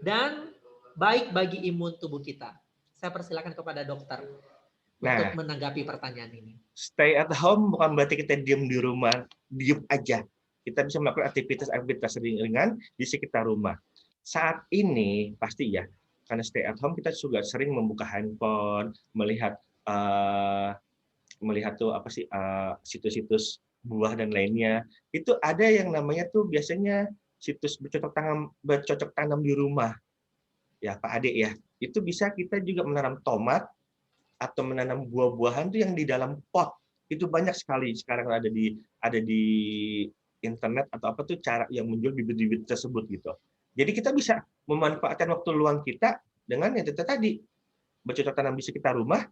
dan baik bagi imun tubuh kita? Saya persilakan kepada dokter untuk menanggapi pertanyaan ini. Stay at home bukan berarti kita diam di rumah, diam aja. Kita bisa melakukan aktivitas ringan di sekitar rumah. Saat ini pasti ya, karena stay at home kita juga sering membuka handphone, melihat tuh apa sih situs-situs buah dan lainnya. Itu ada yang namanya tuh biasanya situs bercocok tanam di rumah. Ya Pak Ade ya, itu bisa kita juga menanam tomat atau menanam buah-buahan tuh yang di dalam pot. Itu banyak sekali sekarang ada di internet atau apa tuh cara yang menjual bibit-bibit tersebut gitu. Jadi kita bisa memanfaatkan waktu luang kita dengan yang tadi bercocok tanam di sekitar rumah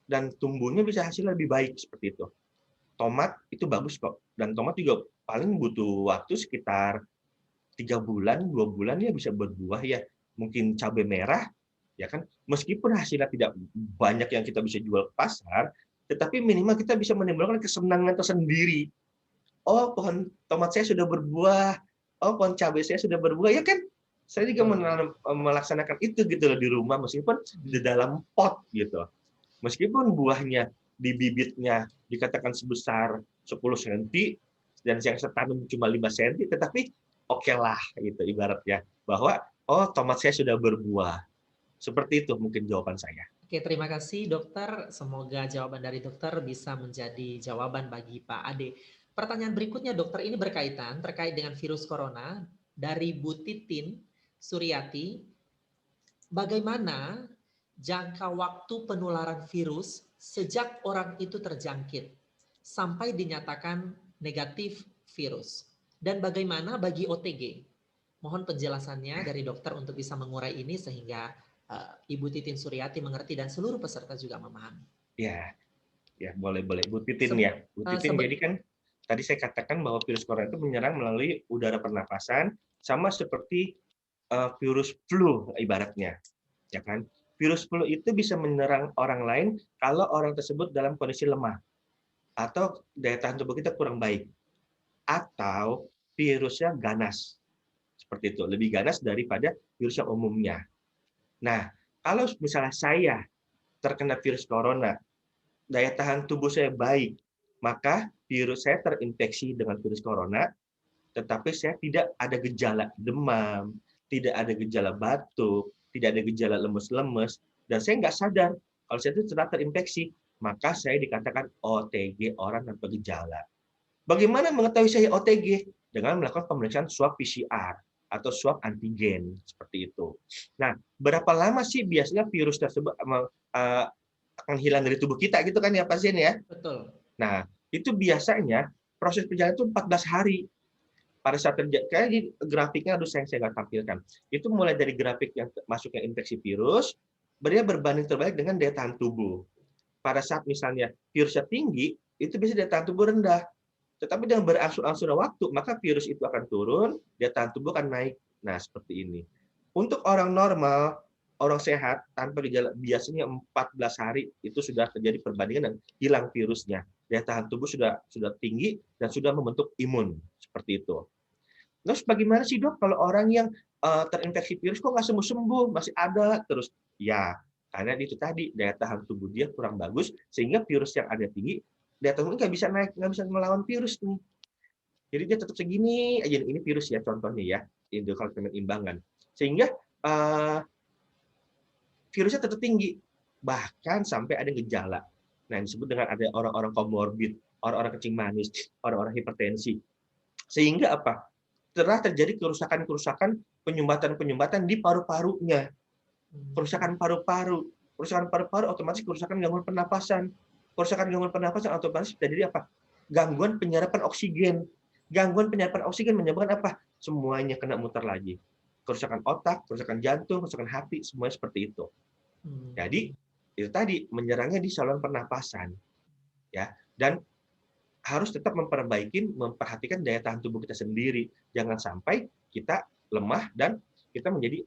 dan tumbuhnya bisa hasil lebih baik seperti itu. Tomat itu bagus kok, dan tomat juga paling butuh waktu sekitar 3 bulan, 2 bulan ya bisa berbuah ya. Mungkin cabai merah, ya kan, meskipun hasilnya tidak banyak yang kita bisa jual ke pasar, tetapi minimal kita bisa menimbulkan kesenangan tersendiri. Oh, pohon tomat saya sudah berbuah, oh pohon cabai saya sudah berbuah, ya kan? Saya juga melaksanakan itu gitu loh di rumah, meskipun di dalam pot gitu. Meskipun buahnya di bibitnya dikatakan sebesar 10 cm dan yang saya tanam cuma 5 cm, tetapi oke lah gitu ibaratnya bahwa oh tomat saya sudah berbuah. Seperti itu mungkin jawaban saya. Oke, terima kasih dokter. Semoga jawaban dari dokter bisa menjadi jawaban bagi Pak Ade. Pertanyaan berikutnya dokter, ini berkaitan terkait dengan virus corona dari Bu Titin Suryati. Bagaimana jangka waktu penularan virus sejak orang itu terjangkit sampai dinyatakan negatif virus? Dan bagaimana bagi OTG? Mohon penjelasannya dari dokter untuk bisa mengurai ini sehingga Ibu Titin Suryati mengerti dan seluruh peserta juga memahami. Ya boleh Bu Titin ya. Bu Titin, jadi kan tadi saya katakan bahwa virus corona itu menyerang melalui udara pernapasan, sama seperti virus flu ibaratnya, ya kan? Virus flu itu bisa menyerang orang lain kalau orang tersebut dalam kondisi lemah atau daya tahan tubuh kita kurang baik, atau virusnya ganas, seperti itu, lebih ganas daripada virus yang umumnya. Nah, kalau misalnya saya terkena virus corona, daya tahan tubuh saya baik, maka virus saya terinfeksi dengan virus corona, tetapi saya tidak ada gejala demam, tidak ada gejala batuk, tidak ada gejala lemes-lemes, dan saya nggak sadar kalau saya itu telah terinfeksi, maka saya dikatakan OTG, orang tanpa gejala. Bagaimana mengetahui saya OTG? Dengan melakukan pemeriksaan swab PCR atau swab antigen, seperti itu. Nah, berapa lama sih biasanya virus tersebut akan hilang dari tubuh kita gitu kan ya pasien ya? Betul. Nah, itu biasanya proses perjalanan itu 14 hari. Pada saat terjadi, kayak di grafiknya, aduh saya nggak tampilkan. Itu mulai dari grafik yang masuknya infeksi virus, dia berbanding terbalik dengan daya tahan tubuh. Pada saat misalnya virusnya tinggi, itu bisa daya tahan tubuh rendah. Tetapi dengan berangsur-angsur waktu, maka virus itu akan turun, daya tahan tubuh akan naik. Nah, seperti ini. Untuk orang normal, orang sehat, tanpa gejala, biasanya 14 hari itu sudah terjadi perbandingan dan hilang virusnya. Daya tahan tubuh sudah tinggi dan sudah membentuk imun. Seperti itu. Terus bagaimana sih dok kalau orang yang terinfeksi virus kok nggak sembuh-sembuh, masih ada terus? Ya, karena itu tadi daya tahan tubuh dia kurang bagus, sehingga virus yang ada tinggi, daya tahan tubuh nggak bisa naik, nggak bisa melawan virus nih. Jadi dia tetap segini aja. Ini virus ya contohnya ya, kalau imbangan. Sehingga virusnya tetap tinggi, bahkan sampai ada gejala. Nah, yang disebut dengan ada orang-orang komorbid, orang-orang kencing manis, orang-orang hipertensi. Sehingga apa? Telah terjadi kerusakan-kerusakan, penyumbatan-penyumbatan di paru-parunya. Kerusakan paru-paru. Kerusakan paru-paru otomatis kerusakan gangguan pernapasan. Kerusakan gangguan pernapasan otomatis terjadi apa? Gangguan penyerapan oksigen. Gangguan penyerapan oksigen menyebabkan apa? Semuanya kena muter lagi. Kerusakan otak, kerusakan jantung, kerusakan hati, semuanya seperti itu. Jadi itu tadi menyerangnya di saluran pernapasan, ya. Dan harus tetap memperhatikan daya tahan tubuh kita sendiri. Jangan sampai kita lemah dan kita menjadi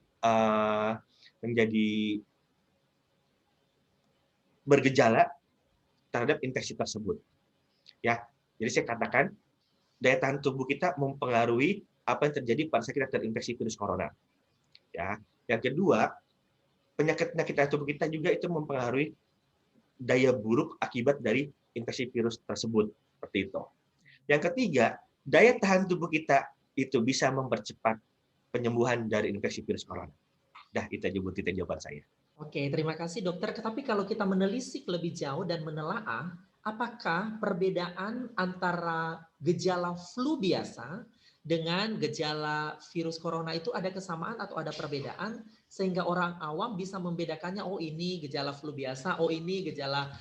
bergejala terhadap infeksi tersebut. Ya, jadi saya katakan daya tahan tubuh kita mempengaruhi apa yang terjadi pada saat kita terinfeksi virus corona. Ya, yang kedua, penyakit-penyakit tubuh kita juga itu mempengaruhi daya buruk akibat dari infeksi virus tersebut, seperti itu. Yang ketiga, daya tahan tubuh kita itu bisa mempercepat penyembuhan dari infeksi virus corona. Dah, itu aja buat jawaban saya. Oke, terima kasih dokter. Tapi kalau kita menelisik lebih jauh dan menelaah, apakah perbedaan antara gejala flu biasa dengan gejala virus corona itu ada kesamaan atau ada perbedaan sehingga orang awam bisa membedakannya, oh ini gejala flu biasa, oh ini gejala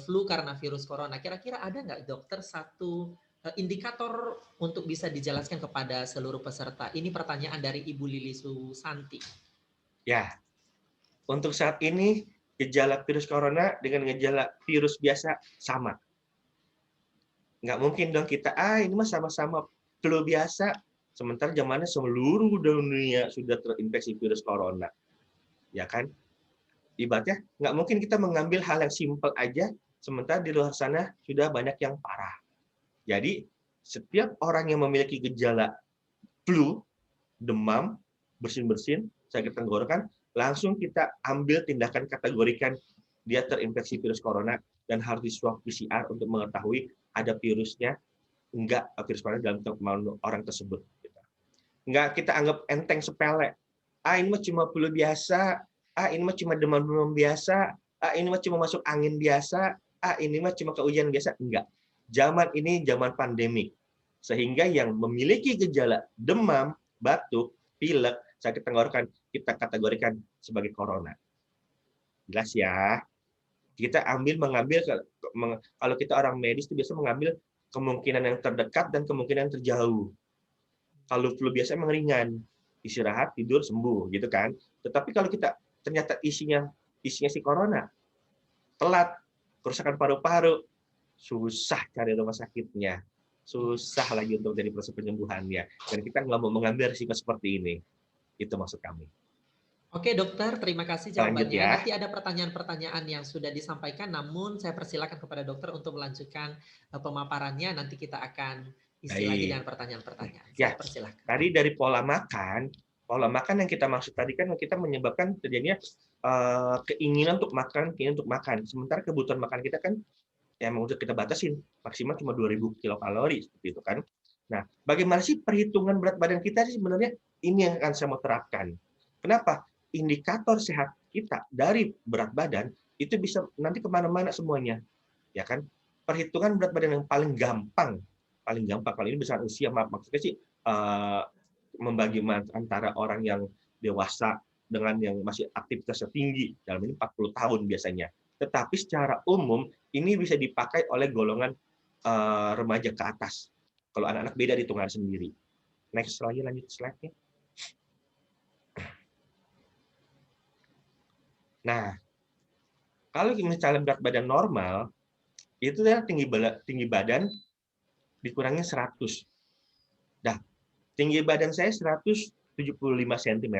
flu karena virus corona. Kira-kira ada nggak dokter satu indikator untuk bisa dijelaskan kepada seluruh peserta? Ini pertanyaan dari Ibu Lili Susanti. Ya, untuk saat ini gejala virus corona dengan gejala virus biasa sama. Nggak mungkin dong kita, ini mah sama-sama flu biasa, sementara zamannya seluruh dunia sudah terinfeksi virus corona. Ya kan? Ibaratnya nggak mungkin kita mengambil hal yang simpel aja, sementara di luar sana sudah banyak yang parah. Jadi, setiap orang yang memiliki gejala flu, demam, bersin-bersin, sakit tenggorokan, langsung kita ambil tindakan kategorikan dia terinfeksi virus corona dan harus di swab PCR untuk mengetahui ada virusnya enggak virus corona dalam tubuh orang tersebut. Enggak kita anggap enteng sepele. Ini mah cuma flu biasa. Ini mah cuma demam-demam biasa. Ini mah cuma masuk angin biasa. Ini mah cuma kehujanan biasa. Enggak. Zaman ini zaman pandemik. Sehingga yang memiliki gejala demam, batuk, pilek, sakit tenggorokan kita kategorikan sebagai corona. Jelas ya. Kita mengambil kalau kita orang medis itu biasa mengambil kemungkinan yang terdekat dan kemungkinan yang terjauh. Kalau flu biasa memang ringan, istirahat, tidur, sembuh, gitu kan. Tetapi kalau kita ternyata isinya si corona, telat, kerusakan paru-paru, susah cari rumah sakitnya, susah lagi untuk dari proses penyembuhannya. Dan kita nggak mau mengambil risiko seperti ini. Itu maksud kami. Oke dokter, terima kasih jawabannya. Lanjut, ya. Nanti ada pertanyaan-pertanyaan yang sudah disampaikan, namun saya persilakan kepada dokter untuk melanjutkan pemaparannya. Nanti kita akan isi lagi dengan pertanyaan-pertanyaan. Ya, persilakan. tadi dari pola makan yang kita maksud tadi kan kita menyebabkan terjadinya keinginan untuk makan. Sementara kebutuhan makan kita kan yang udah kita batasin maksimal cuma 2000 kilokalori seperti itu kan. Nah, bagaimana sih perhitungan berat badan kita sih sebenarnya? Ini yang akan saya mau terapkan. Kenapa? Indikator sehat kita dari berat badan itu bisa nanti kemana-mana semuanya. ya kan? Perhitungan berat badan yang paling gampang kalau ini berdasarkan usia, maksudnya sih membagi antara orang yang dewasa dengan yang masih aktivitasnya tinggi, dalam ini 40 tahun biasanya. Tetapi secara umum ini bisa dipakai oleh golongan remaja ke atas. Kalau anak-anak beda dihitungan sendiri. Next lagi, lanjut slide-nya. Nah, kalau misalnya berat badan normal, itu ya tinggi badan dikurangin 100. Nah, tinggi badan saya 175 cm.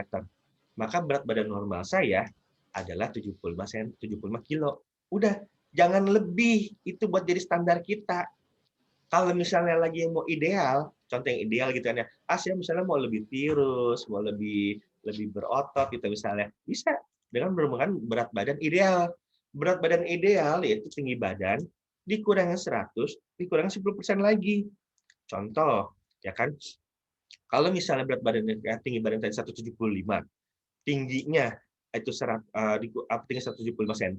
Maka berat badan normal saya adalah 75 kilo. Udah, jangan lebih. Itu buat jadi standar kita. Kalau misalnya lagi yang mau ideal, contoh yang ideal gitu kan ya, saya misalnya mau lebih tirus, mau lebih berotot gitu misalnya, bisa dengan menggunakan berat badan ideal. Berat badan ideal yaitu tinggi badan dikurangi 100, dikurangi 10% lagi. Contoh, ya kan, kalau misalnya berat badan tinggi badan tadi 175, tingginya itu tinggi 175 cm,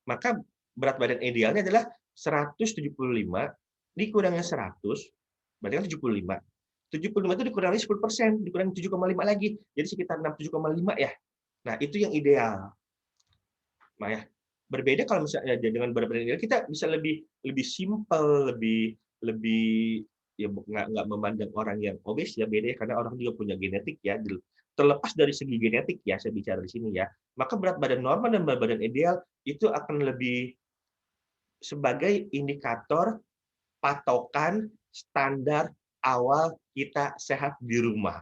maka berat badan idealnya adalah 175 dikurangi 100, berarti kan 75. 75 itu dikurangi 10%, dikurangi 7,5 lagi. Jadi sekitar 67,5 ya. Nah, itu yang ideal. Nah, ya. Berbeda kalau misalnya dengan berat badan ideal, kita bisa lebih simpel, lebih ya nggak memandang orang yang obes ya, beda ya, karena orang juga punya genetik ya. Terlepas dari segi genetik ya, saya bicara di sini ya. Maka berat badan normal dan berat badan ideal itu akan lebih sebagai indikator patokan standar awal kita sehat di rumah,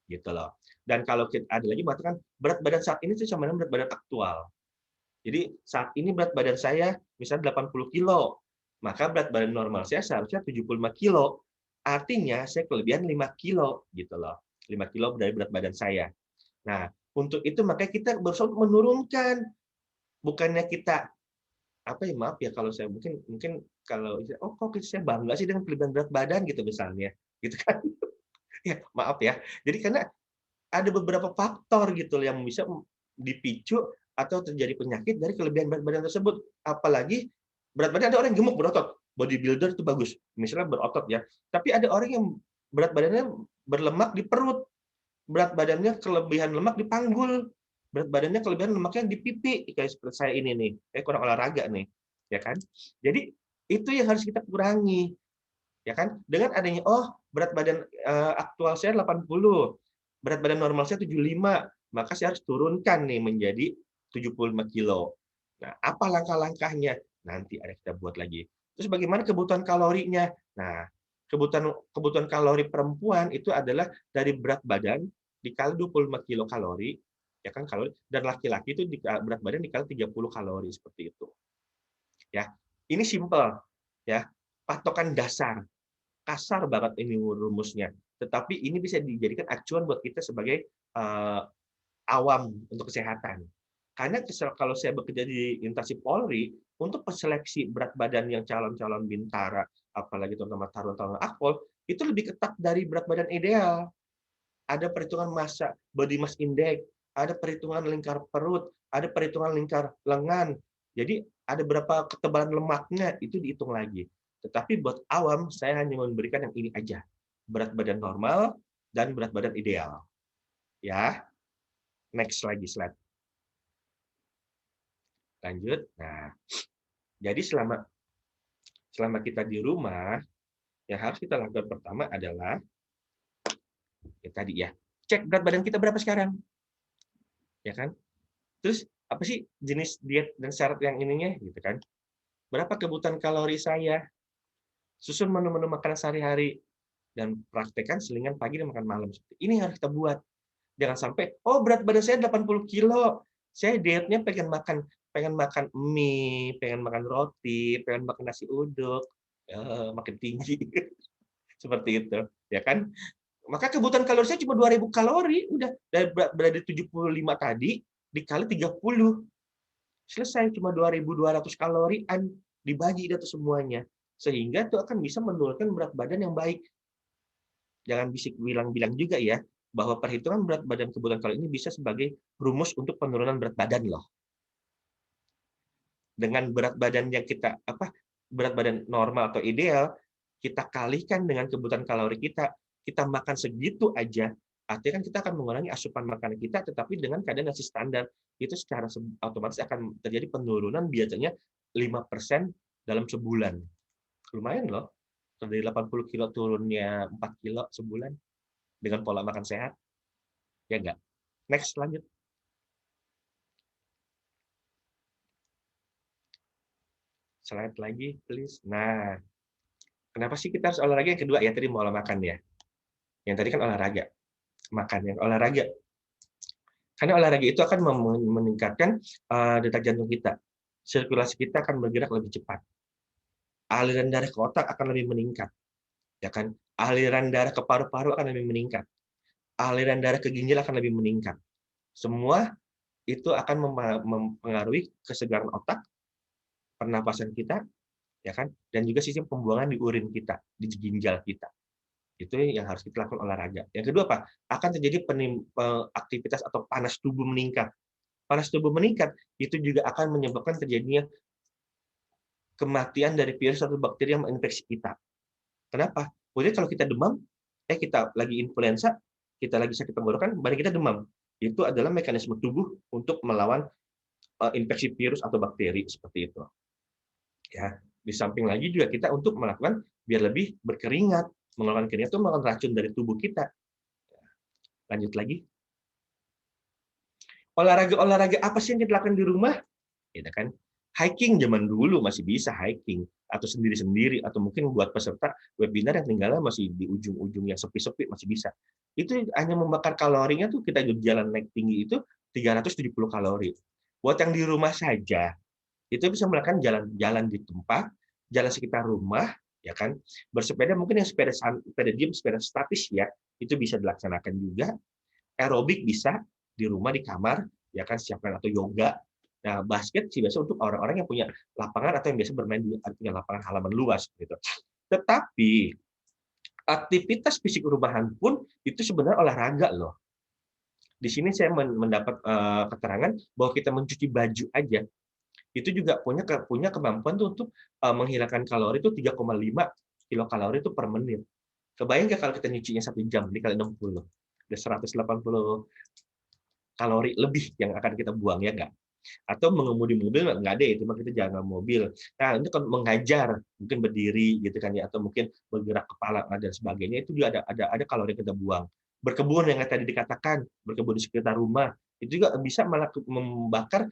gitu loh. Dan kalau kita ada lagi mengatakan berat badan saat ini itu sama dengan berat badan aktual. Jadi saat ini berat badan saya misalnya 80 kilo, maka berat badan normal saya seharusnya 75 kilo. Artinya saya kelebihan 5 kilo, gitu loh. 5 kilo dari berat badan saya. Nah, untuk itu makanya kita berusaha menurunkan, bukannya kita maaf ya kalau saya mungkin kalau kok saya bangga sih dengan kelebihan berat badan gitu misalnya, gitu kan. Ya, maaf ya. Jadi karena ada beberapa faktor gitu yang bisa dipicu atau terjadi penyakit dari kelebihan berat badan tersebut. Apalagi berat badan, ada orang yang gemuk berotot, bodybuilder itu bagus, misalnya berotot ya. Tapi ada orang yang berat badannya berlemak di perut, berat badannya kelebihan lemak di panggul, berat badannya kelebihan lemaknya di pipi, kayak seperti saya ini nih, kayak kurang olahraga nih, ya kan? Jadi itu yang harus kita kurangi, ya kan? Dengan adanya berat badan aktual saya 80, berat badan normal saya 75, maka saya harus turunkan nih menjadi 75 kilo. Nah, apa langkah-langkahnya? Nanti ada kita buat lagi. Terus bagaimana kebutuhan kalorinya? Nah, kebutuhan kalori perempuan itu adalah dari berat badan dikali 25 kilokalori, ya kan, kalori, dan laki-laki itu berat badan dikali 30 kalori seperti itu. Ya, ini simple, ya, patokan dasar, kasar banget ini rumusnya, tetapi ini bisa dijadikan acuan buat kita sebagai awam untuk kesehatan. Karena kalau saya bekerja di instansi Polri, untuk seleksi berat badan yang calon-calon bintara, apalagi terutama taruna-taruna akpol, itu lebih ketat dari berat badan ideal. Ada perhitungan massa body mass index, ada perhitungan lingkar perut, ada perhitungan lingkar lengan. Jadi ada berapa ketebalan lemaknya itu dihitung lagi. Tetapi buat awam saya hanya memberikan yang ini aja. Berat badan normal dan berat badan ideal. Ya. Next lagi slide. Lanjut. Nah, jadi selama kita di rumah, yang harus kita lakukan pertama adalah tadi ya, cek berat badan kita berapa sekarang, ya kan? Terus apa sih jenis diet dan syarat yang ininya, gitu kan? Berapa kebutuhan kalori saya? Susun menu-menu makanan sehari-hari dan praktekkan selingan pagi dan makan malam. Ini harus kita buat. Jangan sampai berat badan saya 80 kilo, saya dietnya pengen makan mie, pengen makan roti, pengen makan nasi uduk, makin tinggi. Seperti itu, ya kan? Maka kebutuhan kalori saya cuma 2000 kalori, udah dari 75 tadi dikali 30. Selesai, cuma 2200 kalorian, dibagi itu semuanya. Sehingga itu akan bisa menurunkan berat badan yang baik. Jangan bisik bilang-bilang juga ya, bahwa perhitungan berat badan kebutuhan kalori ini bisa sebagai rumus untuk penurunan berat badan loh. dengan berat badan yang kita berat badan normal atau ideal, kita kalikan dengan kebutuhan kalori kita makan segitu aja, artinya kan kita akan mengurangi asupan makanan kita, tetapi dengan keadaan nasi standar, itu secara otomatis akan terjadi penurunan biasanya 5% dalam sebulan. Lumayan loh, dari 80 kilo turunnya 4 kilo sebulan dengan pola makan sehat. Ya enggak? Next, lanjut. Slide lagi, please. Nah, kenapa sih kita harus olahraga? Yang kedua ya, tadi pola makan ya. Yang tadi kan olahraga. Makan yang olahraga. Karena olahraga itu akan meningkatkan detak jantung kita. Sirkulasi kita akan bergerak lebih cepat. Aliran darah ke otak akan lebih meningkat. Ya kan? Aliran darah ke paru-paru akan lebih meningkat. Aliran darah ke ginjal akan lebih meningkat. Semua itu akan mempengaruhi kesegaran otak, pernapasan kita, ya kan? Dan juga sistem pembuangan di urin kita, di ginjal kita. Itu yang harus kita lakukan olahraga. Yang kedua apa? Akan terjadi aktivitas atau panas tubuh meningkat. Panas tubuh meningkat itu juga akan menyebabkan terjadinya kematian dari virus atau bakteri yang menginfeksi kita. Kenapa? Kemudian kalau kita demam, kita lagi influenza, kita lagi sakit tenggorokan, badan kita demam. Itu adalah mekanisme tubuh untuk melawan infeksi virus atau bakteri seperti itu. Ya, di samping lagi juga kita untuk melakukan biar lebih berkeringat, mengeluarkan keringat itu melakukan racun dari tubuh kita. Lanjut lagi. Olahraga apa sih yang kita lakukan di rumah? Ya kan? Hiking zaman dulu masih bisa hiking atau sendiri-sendiri atau mungkin buat peserta webinar yang tinggalnya masih di ujung-ujung yang sepi-sepi masih bisa. Itu hanya membakar kalorinya tuh kita jalan naik tinggi itu 370 kalori. Buat yang di rumah saja itu bisa melakukan jalan-jalan di tempat, jalan sekitar rumah, ya kan? Bersepeda mungkin yang sepeda diam, sepeda statis ya, itu bisa dilaksanakan juga. Aerobik bisa di rumah di kamar, ya kan siapkan atau yoga. Nah, basket sih biasa untuk orang-orang yang punya lapangan atau yang biasa bermain di punya lapangan halaman luas gitu. Tetapi aktivitas fisik rumahan pun itu sebenarnya olahraga loh. Di sini saya mendapat keterangan bahwa kita mencuci baju aja itu juga punya kemampuan tuh untuk menghilangkan kalori itu 3,5 kilokalori itu per menit. Kebayang nggak kalau kita nyucinya 1 jam dikali 60, udah 180 kalori lebih yang akan kita buang ya nggak? Atau mengemudi mobil nggak ada itu mah kita jangan mobil. Nah itu kan mengajar mungkin berdiri gitu kan ya atau mungkin bergerak kepala dan sebagainya itu juga ada kalori yang kita buang. Berkebun yang tadi dikatakan berkebun di sekitar rumah itu juga bisa membakar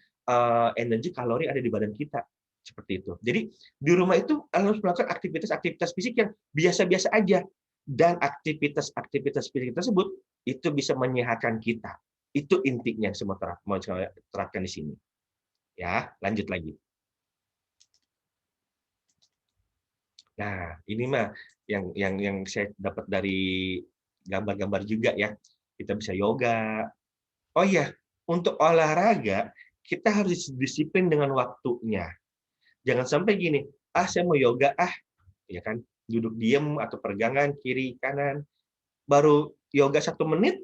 energi kalori ada di badan kita seperti itu. Jadi di rumah itu harus melakukan aktivitas-aktivitas fisik yang biasa-biasa aja dan aktivitas-aktivitas fisik tersebut itu bisa menyehatkan kita. Itu intinya yang semua mau terapkan di sini. Ya, lanjut lagi. Nah, ini mah yang saya dapat dari gambar-gambar juga ya. Kita bisa yoga. Oh iya, untuk olahraga kita harus disiplin dengan waktunya. Jangan sampai gini, saya mau yoga ya kan, duduk diam atau peregangan kiri kanan, baru yoga 1 menit,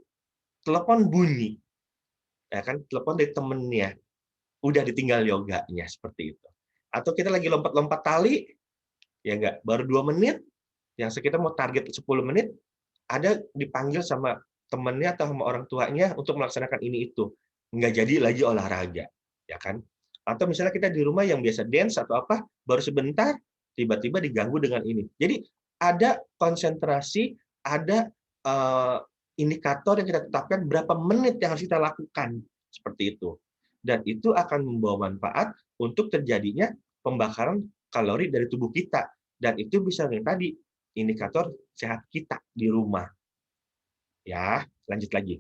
telepon bunyi. Ya kan, telepon dari temennya, udah ditinggal yoganya seperti itu. Atau kita lagi lompat-lompat tali, ya enggak, baru 2 menit, yang sekitar mau target 10 menit, ada dipanggil sama temennya atau sama orang tuanya untuk melaksanakan ini itu. Nggak jadi lagi olahraga, ya kan? Atau misalnya kita di rumah yang biasa dance atau apa, baru sebentar, tiba-tiba diganggu dengan ini. Jadi ada konsentrasi, ada indikator yang kita tetapkan berapa menit yang harus kita lakukan seperti itu. Dan itu akan membawa manfaat untuk terjadinya pembakaran kalori dari tubuh kita. Dan itu bisa yang tadi indikator sehat kita di rumah. Ya, lanjut lagi.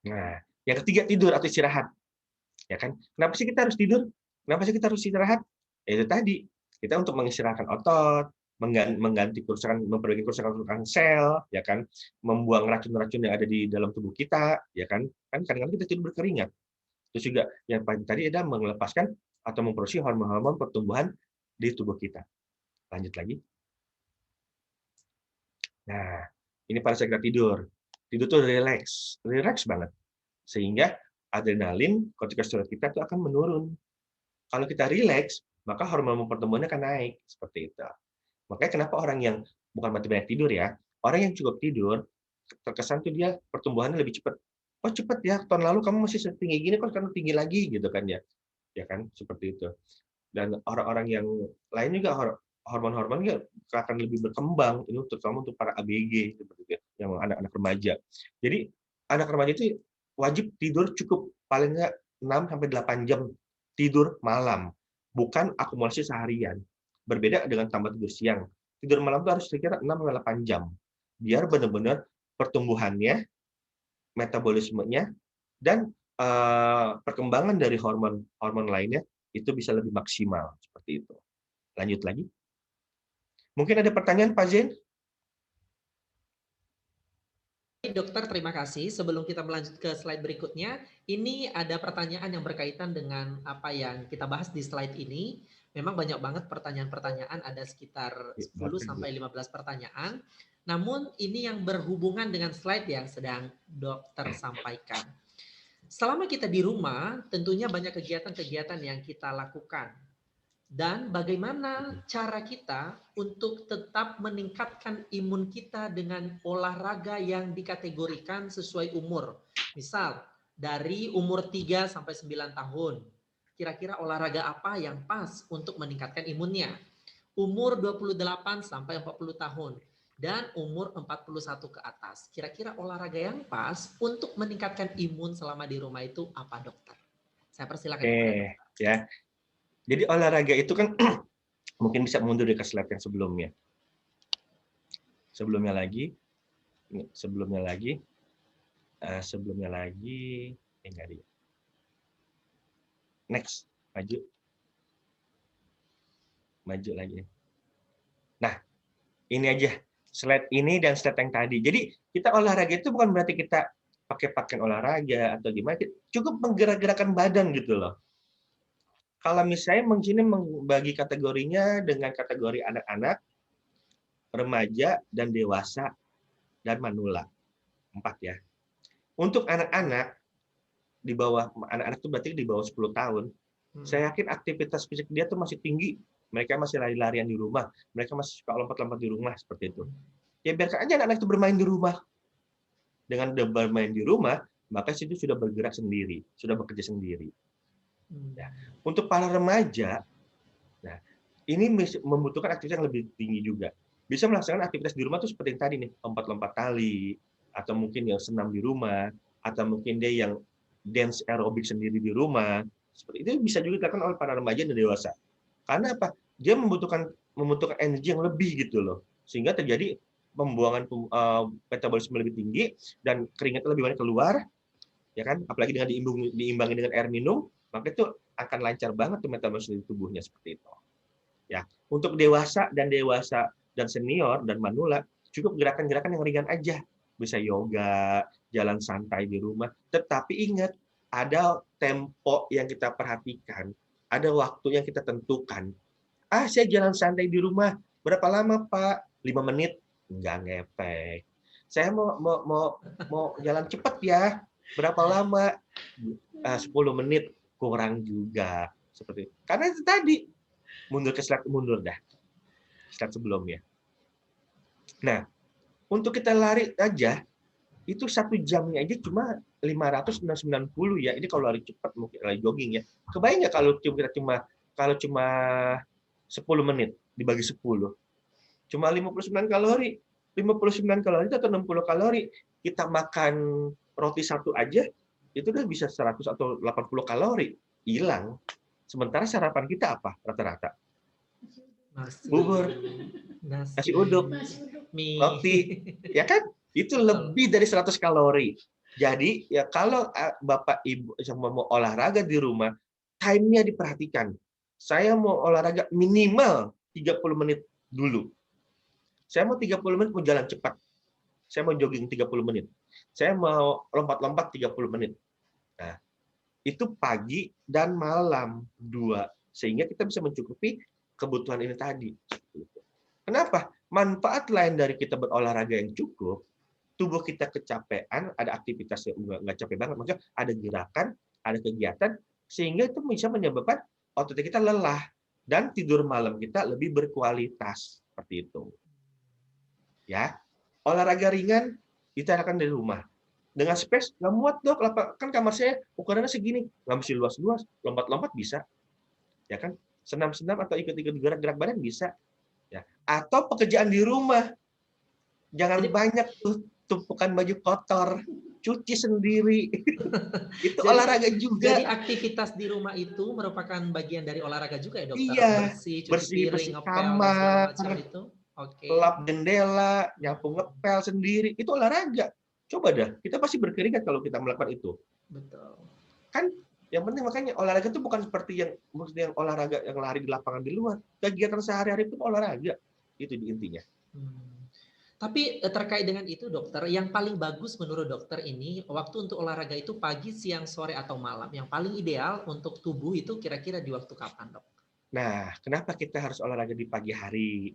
Nah, yang ketiga tidur atau istirahat. Ya kan? Kenapa sih kita harus tidur? Kenapa sih kita harus istirahat? Ya itu tadi, kita untuk mengistirahatkan otot, mengganti memperbaiki kerusakan sel, ya kan, membuang racun-racun yang ada di dalam tubuh kita, ya kan, kadang-kadang kita tidur berkeringat. Terus juga yang tadi ada melepaskan atau memproduksi hormon-hormon pertumbuhan di tubuh kita. Lanjut lagi. Nah, ini pada saat kita tidur tuh relax banget, sehingga adrenalin, kortikosteroid kita itu akan menurun. Kalau kita rileks, maka hormon pertumbuhannya akan naik seperti itu. Makanya kenapa orang yang bukan berarti banyak tidur ya, orang yang cukup tidur terkesan tuh dia pertumbuhannya lebih cepat. Oh cepat ya, tahun lalu kamu masih setinggi gini kok sekarang tinggi lagi gitu kan ya. Ya kan seperti itu. Dan orang-orang yang lain juga hormon-hormonnya akan lebih berkembang, itu terutama untuk para ABG seperti itu, yang anak-anak remaja. Jadi anak remaja itu wajib tidur cukup paling nggak 6 sampai 8 jam tidur malam, bukan akumulasi seharian. Berbeda dengan tambah tidur siang. Tidur malam itu harus kira-kira 6 sampai 8 jam. Biar benar-benar pertumbuhannya, metabolismenya, dan perkembangan dari hormon lainnya itu bisa lebih maksimal seperti itu. Lanjut lagi. Mungkin ada pertanyaan Pak Zain? Dokter, terima kasih. Sebelum kita melanjut ke slide berikutnya, ini ada pertanyaan yang berkaitan dengan apa yang kita bahas di slide ini. Memang banyak banget pertanyaan-pertanyaan, ada sekitar 10 sampai 15 pertanyaan. Namun ini yang berhubungan dengan slide yang sedang dokter sampaikan. Selama kita di rumah, tentunya banyak kegiatan-kegiatan yang kita lakukan. Dan bagaimana cara kita untuk tetap meningkatkan imun kita dengan olahraga yang dikategorikan sesuai umur. Misal, dari umur 3 sampai 9 tahun. Kira-kira olahraga apa yang pas untuk meningkatkan imunnya? Umur 28 sampai 40 tahun. Dan umur 41 ke atas. Kira-kira olahraga yang pas untuk meningkatkan imun selama di rumah itu apa, dokter? Saya persilakan. Oke, ya. Jadi olahraga itu kan mungkin bisa mundur ke slide yang sebelumnya. Sebelumnya lagi. Next, maju lagi. Nah, ini aja slide ini dan slide yang tadi. Jadi kita olahraga itu bukan berarti kita pakai pakaian olahraga atau gimana, cukup menggerak-gerakkan badan gitu loh. Kalau misalnya membagi kategorinya dengan kategori anak-anak, remaja, dan dewasa, dan manula. 4 ya. Untuk anak-anak, anak-anak itu berarti di bawah 10 tahun, saya yakin aktivitas fisik dia tuh masih tinggi. Mereka masih lari-larian di rumah. Mereka masih suka lompat-lompat di rumah, seperti itu. Ya biarkan aja anak-anak itu bermain di rumah. Dengan bermain di rumah, maka situ sudah bergerak sendiri, sudah bekerja sendiri. Ya. Untuk para remaja, nah ini membutuhkan aktivitas yang lebih tinggi juga. Bisa melaksanakan aktivitas di rumah tuh seperti yang tadi nih, lompat-lompat tali, atau mungkin yang senam di rumah, atau mungkin dia yang dance aerobik sendiri di rumah. Seperti itu bisa juga dilakukan oleh para remaja dan dewasa. Karena apa? Dia membutuhkan energi yang lebih gitu loh, sehingga terjadi pembuangan metabolisme lebih tinggi dan keringat lebih banyak keluar, ya kan? Apalagi dengan diimbangi dengan air minum, maka itu akan lancar banget tuh metabolisme di tubuhnya seperti itu. Ya, untuk dewasa dan senior dan manula cukup gerakan-gerakan yang ringan aja, bisa yoga, jalan santai di rumah. Tetapi ingat, ada tempo yang kita perhatikan, ada waktu yang kita tentukan. Saya jalan santai di rumah, berapa lama Pak? 5 menit, nggak ngefek. Saya mau jalan cepat ya, berapa lama? 10 menit. Kurang juga seperti itu. Karena itu tadi mundur dah slide sebelumnya. Nah, untuk kita lari aja itu 1 jamnya aja cuma 590 ya. Ini kalau lari cepat, mungkin lari jogging ya. Kebayang nggak kalau cuma 10 menit dibagi 10, cuma 59 kalori. 59 kalori atau 60 kalori. Kita makan roti 1 aja itu udah bisa 100 atau 80 kalori hilang. Sementara sarapan kita apa rata-rata? Bubur, nasi uduk, roti, ya kan? Itu lebih dari 100 kalori. Jadi ya kalau Bapak Ibu yang mau olahraga di rumah, time-nya diperhatikan. Saya mau olahraga minimal 30 menit dulu. Saya mau 30 menit mau jalan cepat. Saya mau jogging 30 menit. Saya mau lompat-lompat 30 menit. Nah, itu pagi dan malam 2. Sehingga kita bisa mencukupi kebutuhan ini tadi. Kenapa? Manfaat lain dari kita berolahraga yang cukup, tubuh kita kecapean, ada aktivitas yang nggak capek banget, maksudnya ada gerakan, ada kegiatan, sehingga itu bisa menyebabkan otot kita lelah dan tidur malam kita lebih berkualitas seperti itu. Ya, olahraga ringan ditanyakan dari rumah. Dengan space nggak muat dok, kan kamar saya ukurannya segini, nggak mesti luas-luas, lompat-lompat bisa, ya kan? Senam-senam atau ikut-ikut gerak-gerak badan bisa, ya. Atau pekerjaan di rumah, jangan banyak tuh tumpukan baju kotor, cuci sendiri, itu olahraga juga. Jadi aktivitas di rumah itu merupakan bagian dari olahraga juga ya dokter? Iya, Bersih, cuci piring, ngepel, dan segala kamar, macam itu. Oke. lap jendela, nyapu ngepel sendiri, itu olahraga. Coba dah, kita pasti berkeringat kalau kita melakukan itu. Betul. Kan yang penting makanya olahraga itu bukan seperti yang maksudnya yang olahraga yang lari di lapangan di luar. Kegiatan sehari-hari itu olahraga. Itu di intinya. Tapi terkait dengan itu dokter, yang paling bagus menurut dokter ini waktu untuk olahraga itu pagi, siang, sore atau malam. Yang paling ideal untuk tubuh itu kira-kira di waktu kapan, dok? Nah, kenapa kita harus olahraga di pagi hari?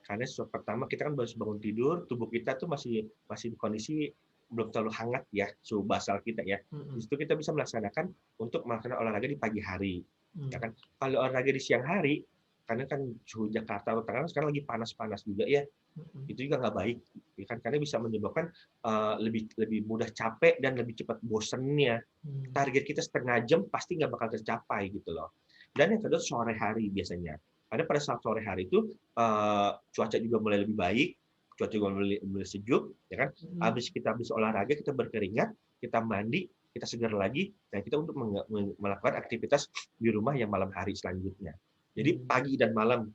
Karena pertama kita kan baru bangun tidur, tubuh kita tuh masih di kondisi belum terlalu hangat ya, suhu basal kita ya. Di situ kita bisa melaksanakan untuk melakukan olahraga di pagi hari. Ya kan? Kalau olahraga di siang hari, karena kan suhu Jakarta atau Tangerang sekarang lagi panas-panas juga ya. Itu juga nggak baik, ya kan? Karena bisa menyebabkan lebih mudah capek dan lebih cepat bosennya. Target kita setengah jam pasti nggak bakal tercapai gitu loh. Dan yang kedua sore hari biasanya. Karena pada saat sore hari itu cuaca juga mulai lebih baik, cuaca juga mulai sejuk, ya kan? Habis olahraga, kita berkeringat, kita mandi, kita segar lagi, dan kita untuk melakukan aktivitas di rumah yang malam hari selanjutnya. Jadi pagi dan malam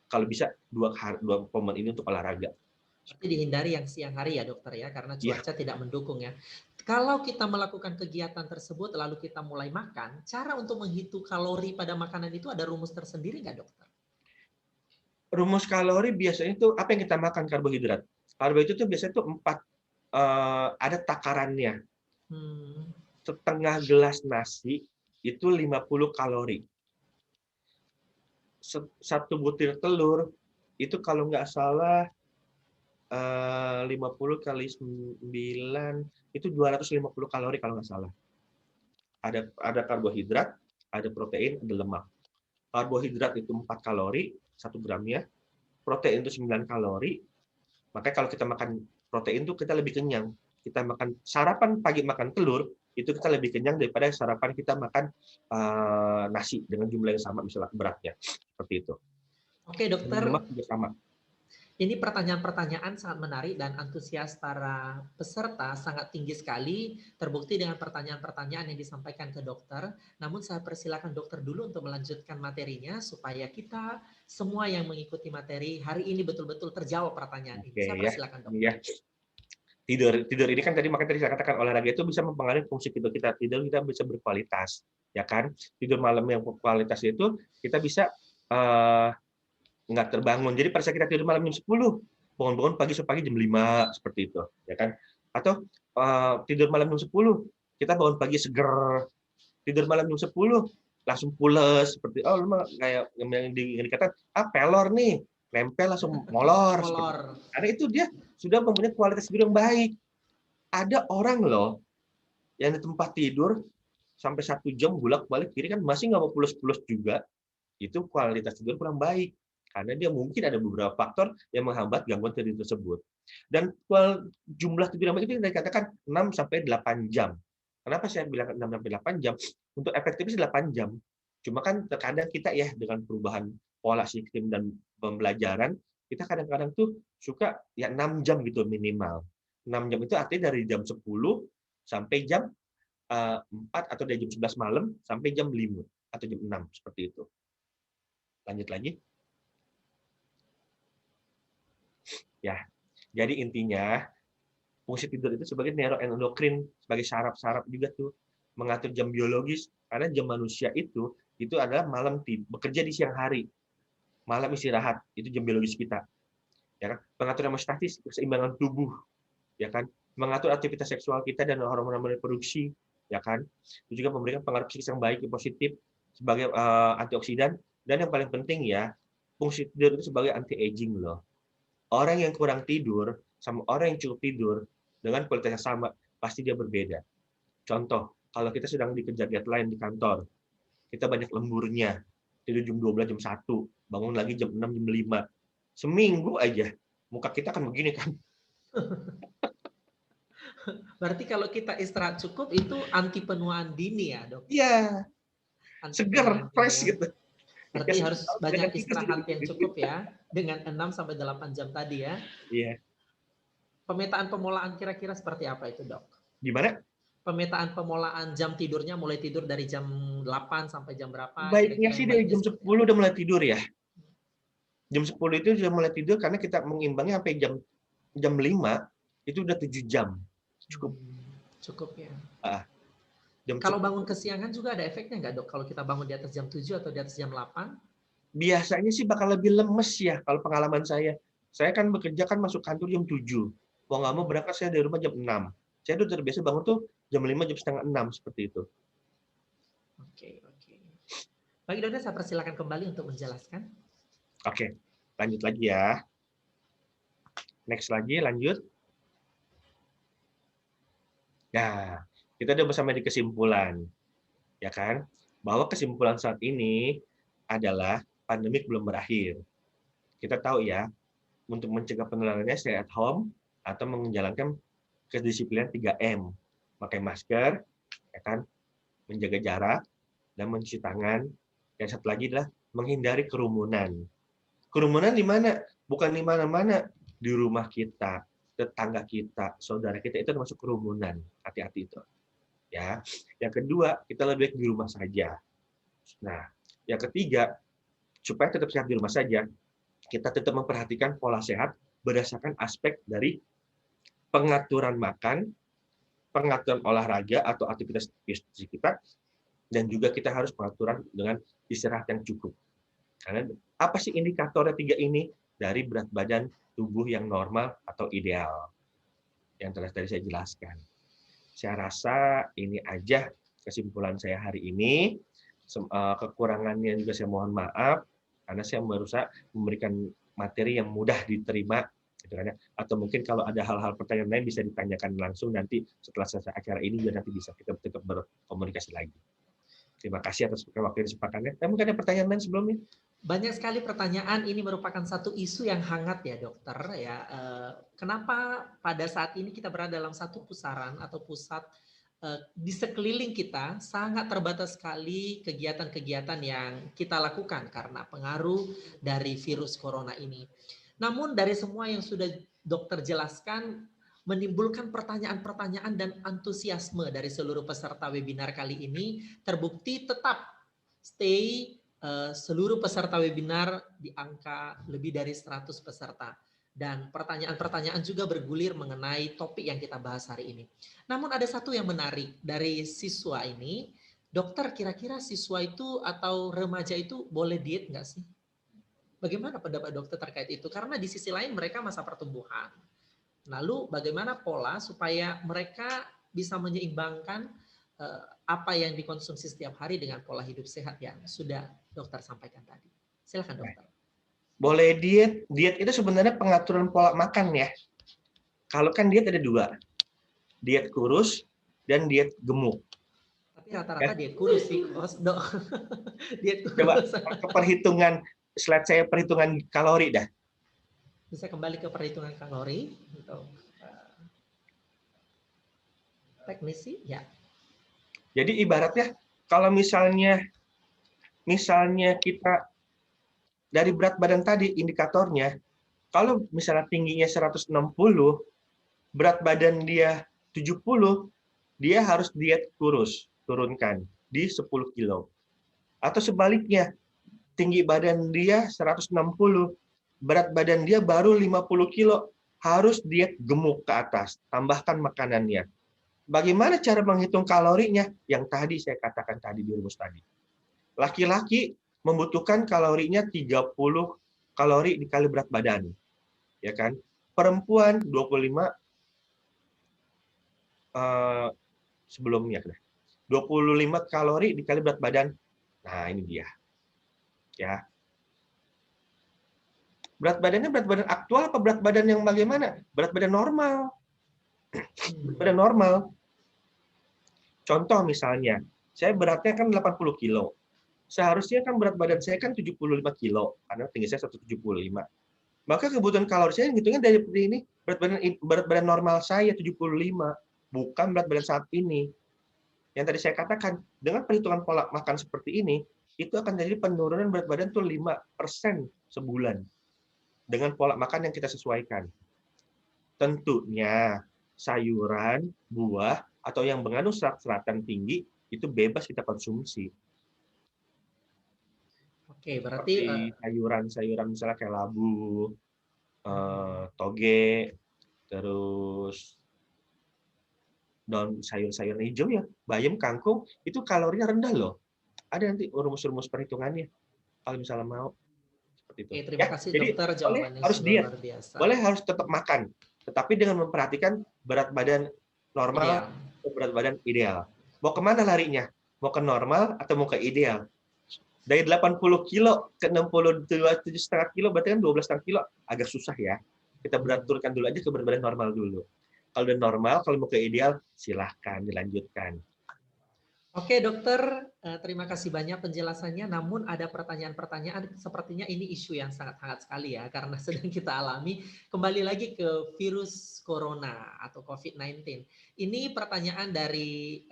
kalau bisa dua momen ini untuk olahraga. Berarti dihindari yang siang hari ya dokter ya, karena cuaca tidak mendukung ya. Kalau kita melakukan kegiatan tersebut lalu kita mulai makan, cara untuk menghitung kalori pada makanan itu ada rumus tersendiri nggak dokter? Rumus kalori biasanya itu apa yang kita makan karbohidrat. Karbohidrat itu biasanya itu 4 ada takarannya. Setengah gelas nasi itu 50 kalori. Satu butir telur itu kalau nggak salah 50 kali 9 itu 250 kalori kalau nggak salah. Ada karbohidrat, ada protein, ada lemak. Karbohidrat itu 4 kalori 1 gramnya, protein itu 9 kalori. Makanya kalau kita makan protein itu kita lebih kenyang. Kita makan sarapan pagi makan telur itu kita lebih kenyang daripada sarapan kita makan nasi dengan jumlah yang sama misalnya beratnya seperti itu. Oke dokter. Lemak juga sama. Ini pertanyaan-pertanyaan sangat menarik dan antusias para peserta sangat tinggi sekali, terbukti dengan pertanyaan-pertanyaan yang disampaikan ke dokter. Namun saya persilakan dokter dulu untuk melanjutkan materinya supaya kita semua yang mengikuti materi hari ini betul-betul terjawab pertanyaan ini. Saya persilakan dokter. Ya. Tidur ini kan makanya tadi saya katakan olahraga itu bisa mempengaruhi fungsi tidur kita. Tidur kita bisa berkualitas, ya kan? Tidur malam yang berkualitas itu kita bisa nggak terbangun. Jadi pada saat kita tidur malam jam 10, bangun-bangun pagi jam 5 seperti itu, ya kan? Atau tidur malam jam 10, kita bangun pagi seger. Tidur malam jam 10 langsung pules seperti kayak yang dikatakan pelor nih, nempel langsung molor. Karena itu dia sudah mempunyai kualitas tidur yang baik. Ada orang loh yang di tempat tidur sampai 1 jam bolak-balik kiri kan masih nggak mau pules-pules juga. Itu kualitas tidur kurang baik. Karena dia mungkin ada beberapa faktor yang menghambat gangguan tidur tersebut. Dan jumlah tidur yang baik itu dikatakan 6-8 jam. Kenapa saya bilang 6-8 jam? Untuk efektifnya 8 jam. Cuma kan terkadang kita ya dengan perubahan pola sistem dan pembelajaran, kita kadang-kadang tuh suka ya 6 jam gitu minimal. 6 jam itu artinya dari jam 10 sampai jam 4 atau dari jam 11 malam sampai jam 5 atau jam 6 seperti itu. Lanjut lagi. Ya, jadi intinya fungsi tidur itu sebagai neuroendokrin, sebagai saraf-saraf juga tuh mengatur jam biologis. Karena jam manusia itu adalah malam bekerja di siang hari, malam istirahat, itu jam biologis kita. Ya kan? Mengatur homeostatis, keseimbangan tubuh, ya kan? Mengatur aktivitas seksual kita dan hormon-hormon reproduksi, ya kan? Itu juga memberikan pengaruh psikis yang baik, yang positif sebagai antioksidan, dan yang paling penting ya, fungsi tidur itu sebagai anti aging loh. Orang yang kurang tidur sama orang yang cukup tidur dengan kualitas yang sama, pasti dia berbeda. Contoh, kalau kita sedang dikejar deadline di kantor, kita banyak lemburnya, tidur jam 12, jam 1, bangun lagi jam 6, jam 5. Seminggu aja, muka kita akan begini kan. Berarti kalau kita istirahat cukup itu anti penuaan dini ya, Dok? Iya, Anti seger, penuaan dini fresh ya. gitu. Berarti Dikasih harus tahu, banyak jangan tidur istirahat yang segini. cukup ya, dengan 6 sampai 8 jam tadi ya. Iya. Pemetaan pemulaan kira-kira seperti apa itu, Dok? Gimana? Pemetaan pemulaan jam tidurnya mulai tidur dari jam 8 sampai jam berapa? Baiknya Kira-kira sih yang dari baiknya jam seperti 10 udah mulai tidur ya. Jam 10 itu sudah mulai tidur karena kita mengimbangi sampai jam 5 itu udah 7 jam. Cukup. Cukup ya. Jam Kalau 10 bangun kesiangan juga ada efeknya nggak, Dok? Kalau kita bangun di atas jam 7 atau di atas jam 8? biasanya sih bakal lebih lemes ya kalau pengalaman saya. Saya kan bekerja kan masuk kantor jam 7. Mau nggak mau berangkat saya dari rumah jam 6. Saya udah terbiasa bangun tuh jam 5, jam setengah 6 seperti itu. Oke. Bagi Dokter, saya persilakan kembali untuk menjelaskan. Oke, lanjut lagi ya. Next lagi, lanjut. Nah, kita udah sampai di kesimpulan, ya kan? Bahwa kesimpulan saat ini adalah pandemik belum berakhir. Kita tahu ya, untuk mencegah penularannya stay at home atau menjalankan kedisiplinan 3M. Pakai masker, ya kan? Menjaga jarak, dan mencuci tangan. Dan satu lagi adalah menghindari kerumunan. Kerumunan di mana? Bukan di mana-mana. Di rumah kita, tetangga kita, saudara kita, itu termasuk kerumunan. Hati-hati itu. Ya. Yang kedua, kita lebih baik di rumah saja. Nah, yang ketiga, supaya tetap sehat di rumah saja, kita tetap memperhatikan pola sehat berdasarkan aspek dari pengaturan makan, pengaturan olahraga atau aktivitas fisik kita, dan juga kita harus pengaturan dengan istirahat yang cukup. Karena apa sih indikatornya 3 ini? Dari berat badan tubuh yang normal atau ideal. Yang telah tadi saya jelaskan. Saya rasa ini aja kesimpulan saya hari ini. Kekurangannya juga saya mohon maaf, karena saya berusaha memberikan materi yang mudah diterima. Gitu kan ya. Atau mungkin kalau ada hal-hal pertanyaan lain bisa ditanyakan langsung nanti setelah selesai acara ini, juga nanti bisa kita tetap berkomunikasi lagi. Terima kasih atas waktu yang disepakatnya. Mungkin ada pertanyaan lain sebelumnya? Banyak sekali pertanyaan. Ini merupakan satu isu yang hangat ya, Dokter. Ya, kenapa pada saat ini kita berada dalam satu pusaran atau pusat di sekeliling kita sangat terbatas sekali kegiatan-kegiatan yang kita lakukan karena pengaruh dari virus corona ini. Namun dari semua yang sudah Dokter jelaskan, menimbulkan pertanyaan-pertanyaan dan antusiasme dari seluruh peserta webinar kali ini, terbukti tetap stay seluruh peserta webinar di angka lebih dari 100 peserta. Dan pertanyaan-pertanyaan juga bergulir mengenai topik yang kita bahas hari ini. Namun ada satu yang menarik dari siswa ini. Dokter, kira-kira siswa itu atau remaja itu boleh diet nggak sih? Bagaimana pendapat dokter terkait itu? Karena di sisi lain mereka masa pertumbuhan. Lalu bagaimana pola supaya mereka bisa menyeimbangkan apa yang dikonsumsi setiap hari dengan pola hidup sehat yang sudah dokter sampaikan tadi. Silakan dokter. Boleh diet. Diet itu sebenarnya pengaturan pola makan ya. Kalau kan diet ada 2. Diet kurus dan diet gemuk. Tapi rata-rata diet kurus sih, dok. Diet kurus. Coba perhitungan, slide saya perhitungan kalori dah. Bisa kembali ke perhitungan kalori untuk teknisi ya. Jadi ibaratnya kalau misalnya kita dari berat badan tadi indikatornya, kalau misalnya tingginya 160, berat badan dia 70, dia harus diet kurus, turunkan di 10 kilo. Atau sebaliknya, tinggi badan dia 160, berat badan dia baru 50 kilo, harus diet gemuk ke atas, tambahkan makanannya. Bagaimana cara menghitung kalorinya? Yang tadi saya katakan tadi di rumus tadi. Laki-laki membutuhkan kalorinya 30 kalori dikali berat badan. Ya kan? Perempuan 25 sebelumnya 25 kalori dikali berat badan. Nah, ini dia. Ya. Berat badannya berat badan aktual apa berat badan yang bagaimana? Berat badan normal. Berat badan normal. Contoh misalnya, saya beratnya kan 80 kilo. Seharusnya kan berat badan saya kan 75 kilo, karena tinggi saya 175. Maka kebutuhan kalori saya ngitungnya dari ini, berat badan normal saya 75, bukan berat badan saat ini. Yang tadi saya katakan, dengan perhitungan pola makan seperti ini, itu akan jadi penurunan berat badan tuh 5% sebulan. Dengan pola makan yang kita sesuaikan. Tentunya sayuran, buah, atau yang mengandung serat-seratan tinggi, itu bebas kita konsumsi. Oke, berarti Seperti sayuran-sayuran misalnya kayak labu, toge, terus daun sayur-sayuran hijau ya, bayam, kangkung, itu kalorinya rendah loh. Ada nanti rumus-rumus perhitungannya, kalau misalnya mau. Seperti itu. oke, terima kasih Jadi dokter, jawabannya harus sudah diet, luar biasa. boleh harus tetap makan, tetapi dengan memperhatikan berat badan normal Ideal. atau berat badan ideal. Mau kemana larinya? Mau ke normal atau mau ke ideal? Dari 80 kilo ke 67,5 kilo, berarti kan 12,5 kilo, agak susah ya. Kita turunkan dulu aja ke berat badan normal dulu. Kalau udah normal, kalau mau ke ideal, silahkan dilanjutkan. Oke dokter, terima kasih banyak penjelasannya. Namun ada pertanyaan-pertanyaan, sepertinya ini isu yang sangat hangat sekali ya, karena sedang kita alami. Kembali lagi ke virus corona atau COVID-19. Ini pertanyaan dari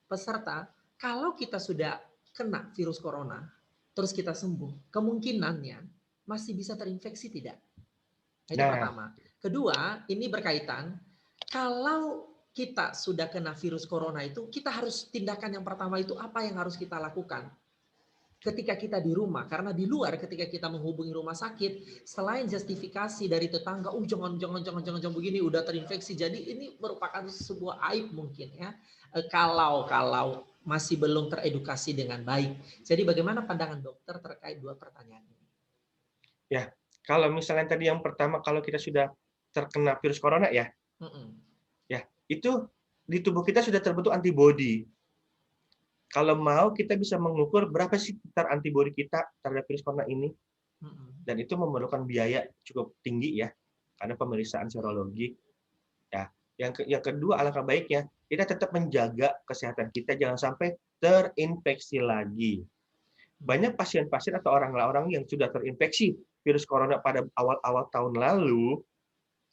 peserta, kalau kita sudah kena virus corona, terus kita sembuh, kemungkinannya masih bisa terinfeksi tidak? Itu pertama. Kedua, ini berkaitan, kalau kita sudah kena virus corona itu, kita harus tindakan yang pertama itu apa yang harus kita lakukan? Ketika kita di rumah, karena di luar ketika kita menghubungi rumah sakit, selain justifikasi dari tetangga, jangan begini, udah terinfeksi. Jadi ini merupakan sebuah aib mungkin ya. Kalau masih belum teredukasi dengan baik. Jadi bagaimana pandangan dokter terkait dua pertanyaan ini? Ya, kalau misalnya tadi yang pertama, kalau kita sudah terkena virus corona ya, ya itu di tubuh kita sudah terbentuk antibodi. Kalau mau kita bisa mengukur berapa sih titer antibodi kita terhadap virus corona ini, dan itu memerlukan biaya cukup tinggi ya, karena pemeriksaan serologi. Ya, yang kedua alangkah baiknya kita tetap menjaga kesehatan kita, jangan sampai terinfeksi lagi. Banyak pasien-pasien atau orang-orang yang sudah terinfeksi virus corona pada awal-awal tahun lalu,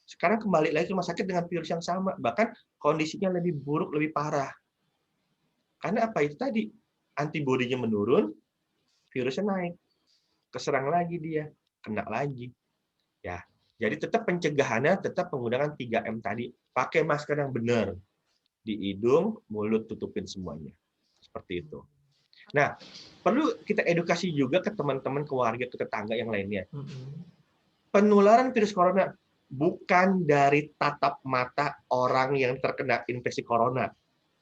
sekarang kembali lagi ke rumah sakit dengan virus yang sama, bahkan kondisinya lebih buruk, lebih parah. Karena apa itu tadi? Antibodinya menurun, virusnya naik. Keserang lagi dia, kena lagi. Ya, jadi tetap pencegahannya tetap menggunakan 3M tadi. Pakai masker yang benar. Di hidung, mulut tutupin semuanya. Seperti itu. Nah, perlu kita edukasi juga ke teman-teman, keluarga, ke tetangga yang lainnya. Penularan virus corona bukan dari tatap mata orang yang terkena infeksi corona.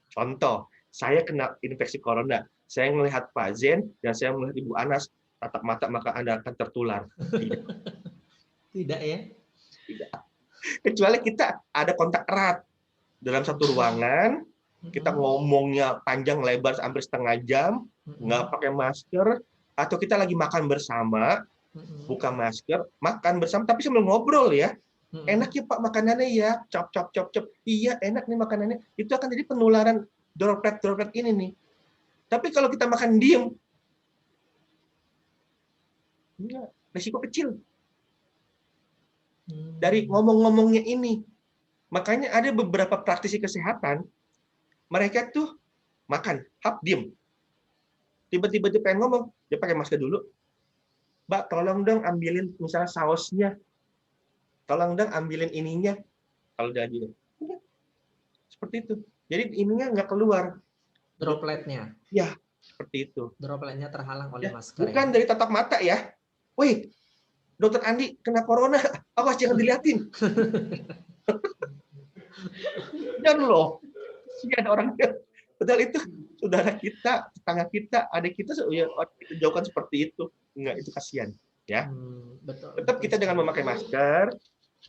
Contoh, saya kena infeksi corona, saya melihat Pak Zen dan saya melihat Ibu Anas, tatap mata maka Anda akan tertular. Tidak ya? Tidak. Kecuali kita ada kontak erat dalam satu ruangan, kita ngomongnya panjang lebar hampir setengah jam, nggak pakai masker, atau kita lagi makan bersama, buka masker, makan bersama, tapi sambil ngobrol ya. Enak ya Pak makanannya ya, cop. Iya enak nih makanannya. Itu akan jadi penularan droplet ini nih. Tapi kalau kita makan diem, risiko kecil. Dari ngomong-ngomongnya ini. Makanya ada beberapa praktisi kesehatan, mereka tuh makan, diem. Tiba-tiba dia pengen ngomong, dia pakai masker dulu. Mbak, tolong dong ambilin misalnya sausnya. Tolong dong ambilin ininya. Kalau udah gitu. Seperti itu. Jadi ininya nggak keluar. Dropletnya. Ya, seperti itu. Dropletnya terhalang oleh Ya, masker. bukan dari tatap mata ya. Wih, Dokter Andi kena corona. Awas jangan diliatin. Dan loh, ada orangnya. Padahal itu saudara kita, tetangga kita, adik kita, ya, kita jauhkan seperti itu. Enggak, itu kasihan. Ya. Betul. Tetap kita dengan memakai masker,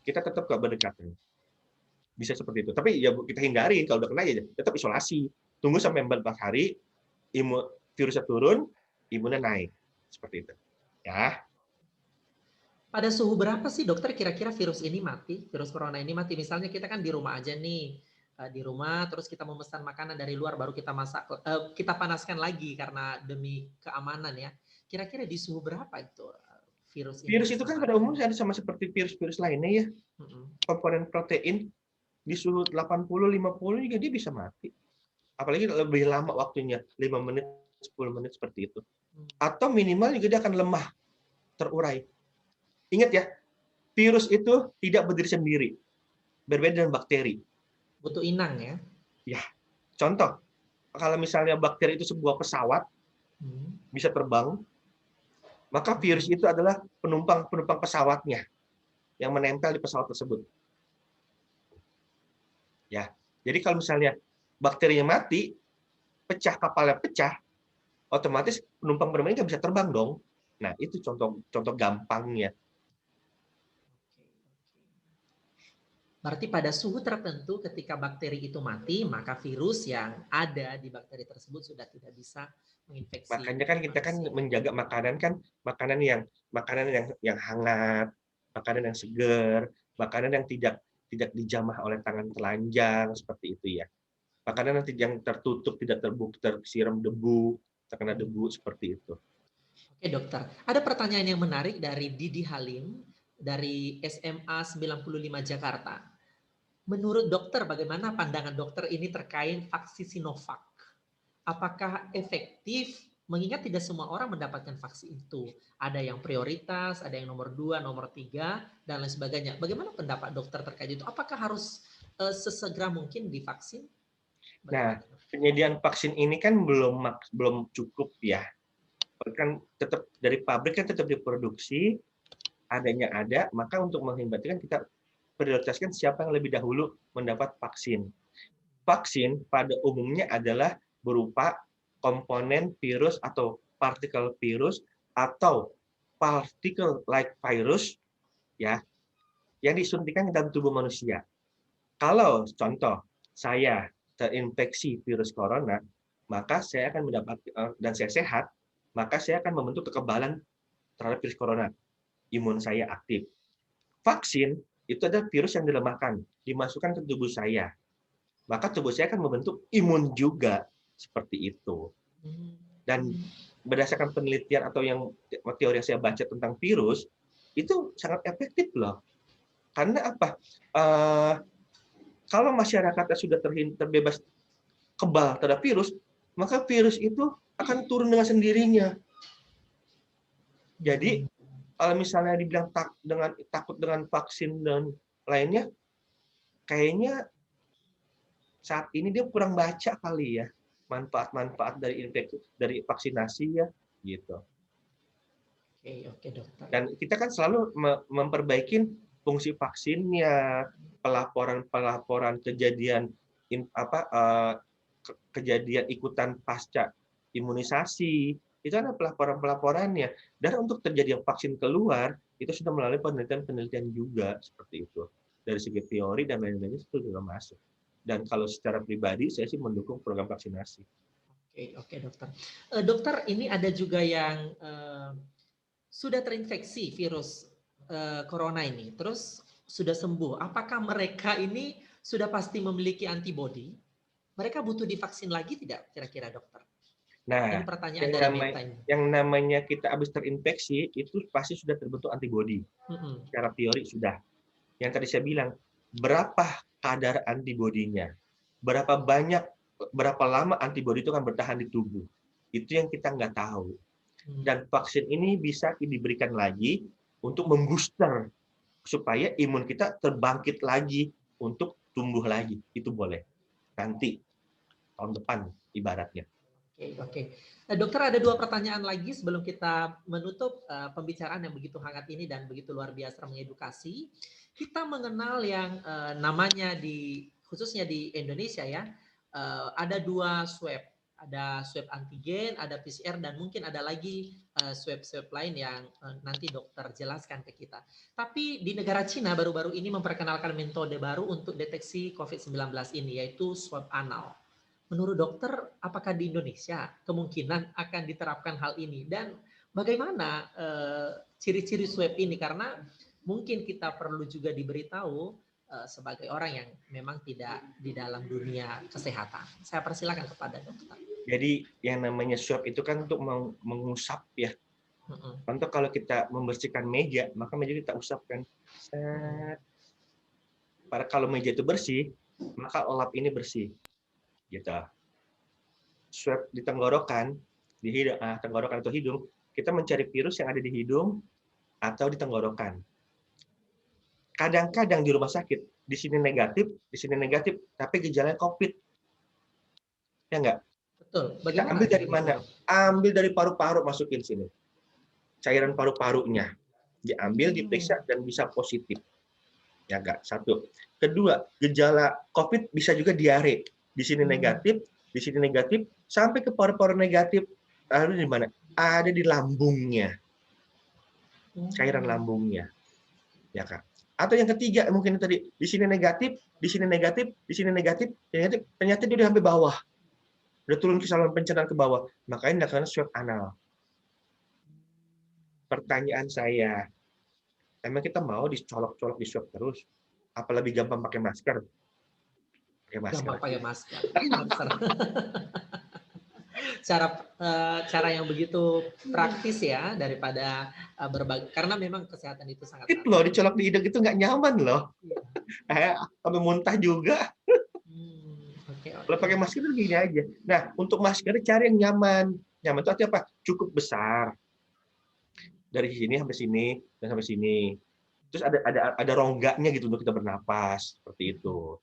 kita tetap gak berdekatan. Bisa seperti itu. Tapi ya kita hindari, kalau udah kena ya tetap isolasi. Tunggu sampai 14 hari, virusnya turun, imunnya naik. Seperti itu. Ya. Pada suhu berapa sih dokter kira-kira virus ini mati, virus corona ini mati? Misalnya kita kan di rumah aja nih, di rumah terus kita memesan makanan dari luar baru kita masak, kita panaskan lagi karena demi keamanan ya. Kira-kira di suhu berapa itu virus ini Virus itu bisa kan mati? pada umumnya sama seperti virus-virus lainnya ya. Mm-mm. Komponen protein di suhu 80, 50 juga dia bisa mati. Apalagi lebih lama waktunya, 5 menit, 10 menit seperti itu. Atau minimal juga dia akan lemah, terurai. Ingat ya, virus itu tidak berdiri sendiri. Berbeda dengan bakteri. Butuh inang ya. Ya, contoh, kalau misalnya bakteri itu sebuah pesawat, bisa terbang, maka virus itu adalah penumpang pesawatnya yang menempel di pesawat tersebut. Ya, jadi kalau misalnya bakterinya mati, kapalnya pecah, otomatis penumpang bermain nggak bisa terbang dong. Nah, itu contoh gampangnya. Berarti pada suhu tertentu ketika bakteri itu mati, maka virus yang ada di bakteri tersebut sudah tidak bisa menginfeksi. Makanya kan kita kan manusia. menjaga makanan kan makanan yang hangat, makanan yang segar, makanan yang tidak dijamah oleh tangan telanjang seperti itu ya. Makanan yang tertutup tidak tersiram debu, terkena debu seperti itu. Oke dokter, ada pertanyaan yang menarik dari Didi Halim dari SMA 95 Jakarta. Menurut dokter, bagaimana pandangan dokter ini terkait vaksin Sinovac? Apakah efektif? Mengingat tidak semua orang mendapatkan vaksin itu. Ada yang prioritas, ada yang nomor 2, nomor 3, dan lain sebagainya. Bagaimana pendapat dokter terkait itu? Apakah harus sesegera mungkin divaksin? Nah, penyediaan vaksin ini kan belum cukup ya. Kan tetap dari pabrik kan tetap diproduksi, adanya ada, maka untuk menghemat kan kita prioritaskan siapa yang lebih dahulu mendapat vaksin. Vaksin pada umumnya adalah berupa komponen virus atau partikel virus atau particle like virus ya yang disuntikan ke dalam tubuh manusia. Kalau contoh saya terinfeksi virus corona, maka saya akan mendapat dan saya sehat, maka saya akan membentuk kekebalan terhadap virus corona. Imun saya aktif. Vaksin itu adalah virus yang dilemahkan, dimasukkan ke tubuh saya. Maka tubuh saya akan membentuk imun juga seperti itu. Dan berdasarkan penelitian atau yang teori yang saya baca tentang virus, itu sangat efektif loh. Karena apa? Kalau masyarakatnya sudah terbebas kebal terhadap virus, maka virus itu akan turun dengan sendirinya. Jadi kalau misalnya dibilang takut dengan vaksin dan lainnya, kayaknya saat ini dia kurang baca kali ya manfaat-manfaat dari vaksinasi ya gitu. Oke dokter. Dan kita kan selalu memperbaiki fungsi vaksinnya, pelaporan kejadian kejadian ikutan pasca imunisasi. Itu ada pelaporan-pelaporannya. Dan untuk terjadi vaksin keluar, itu sudah melalui penelitian juga seperti itu. Dari segi teori dan lain-lainnya itu sudah masuk. Dan kalau secara pribadi, saya sih mendukung program vaksinasi. Oke dokter. Dokter, ini ada juga yang sudah terinfeksi virus corona ini, terus sudah sembuh. Apakah mereka ini sudah pasti memiliki antibodi? Mereka butuh divaksin lagi tidak kira-kira dokter? Nah, ini pertanyaan dari Meta ini. Yang namanya kita habis terinfeksi itu pasti sudah terbentuk antibodi. Secara teori sudah. Yang tadi saya bilang, berapa kadar antibodinya? Berapa lama antibodi itu akan bertahan di tubuh? Itu yang kita nggak tahu. Dan vaksin ini bisa diberikan lagi untuk membooster supaya imun kita terbangkit lagi untuk tumbuh lagi. Itu boleh. Nanti tahun depan ibaratnya. Oke. Dokter, ada 2 pertanyaan lagi sebelum kita menutup pembicaraan yang begitu hangat ini dan begitu luar biasa mengedukasi. Kita mengenal yang namanya khususnya di Indonesia ya, ada 2 swab. Ada swab antigen, ada PCR, dan mungkin ada lagi swab lain yang nanti dokter jelaskan ke kita. Tapi di negara Cina baru-baru ini memperkenalkan metode baru untuk deteksi COVID-19 ini, yaitu swab anal. Menurut dokter, apakah di Indonesia kemungkinan akan diterapkan hal ini? Dan bagaimana ciri-ciri swab ini? Karena mungkin kita perlu juga diberitahu sebagai orang yang memang tidak di dalam dunia kesehatan. Saya persilakan kepada dokter. Jadi yang namanya swab itu kan untuk mengusap ya. Contoh kalau kita membersihkan meja, maka meja kita usapkan. Kalau meja itu bersih, maka lap ini bersih. Gitu. Swab di tenggorokan, di hidung, tenggorokan atau hidung, kita mencari virus yang ada di hidung atau di tenggorokan. Kadang-kadang di rumah sakit, di sini negatif, tapi gejalanya COVID. Ya enggak? Betul. Kita ambil dari mana? Ambil dari paru-paru, masukin sini. Cairan paru-parunya diambil, diperiksa dan bisa positif. Ya enggak? Satu. Kedua, gejala COVID bisa juga diare. Di sini negatif, sampai ke paru-paru negatif. Lalu di mana? Ada di lambungnya. Cairan lambungnya. Ya Kak. Atau yang ketiga mungkin tadi di sini negatif, di sini negatif, di sini negatif, ternyata dia udah sampai bawah. Udah turun ke saluran pencernaan ke bawah. Makanya dilakukan swab anal. Pertanyaan saya, emang kita mau dicolok-colok di swab terus? Apa lebih gampang pakai masker? Pakai masker. Gampang pakai masker. Cara yang begitu praktis ya daripada berbagai, karena memang kesehatan itu sangat loh, dicolok di hidung itu nggak nyaman loh. Sampai muntah juga. Kalau pakai masker itu gini aja. Nah, untuk masker cari yang nyaman. Nyaman itu artinya apa? Cukup besar. Dari sini sampai sini dan sampai sini. Terus ada rongganya gitu untuk kita bernapas, seperti itu.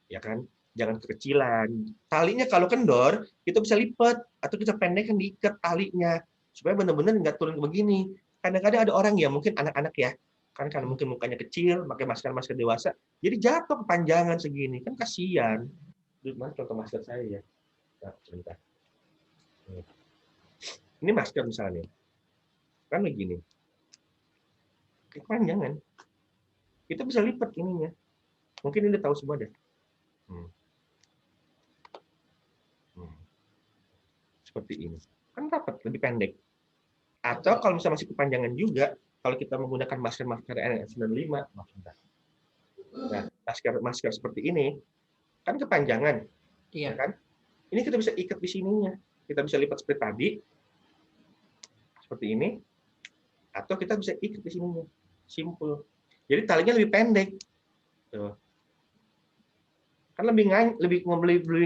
Ya kan? Jangan kekecilan. Talinya kalau kendor, kita bisa lipat atau kita pendekkan, diikat talinya supaya benar-benar nggak turun begini. Kadang-kadang ada orang ya, mungkin anak-anak ya, kan karena mungkin mukanya kecil, pakai masker dewasa, jadi jatuh kepanjangan segini, kan kasihan. Mana contoh masker saya ya? Nah, sebentar. Ini masker misalnya, kan begini, kepanjangan. Kita bisa lipat ininya. Mungkin ini tahu semua deh. Seperti ini. Kan rapat, lebih pendek. Atau kalau misalnya masih kepanjangan juga, kalau kita menggunakan masker N95, nah, masker seperti ini, kan kepanjangan. Iya. Kan? Ini kita bisa ikat di sininya. Kita bisa lipat seperti tadi, seperti ini, atau kita bisa ikat di sininya. Simpel. Jadi talinya lebih pendek. Tuh. Kan lebih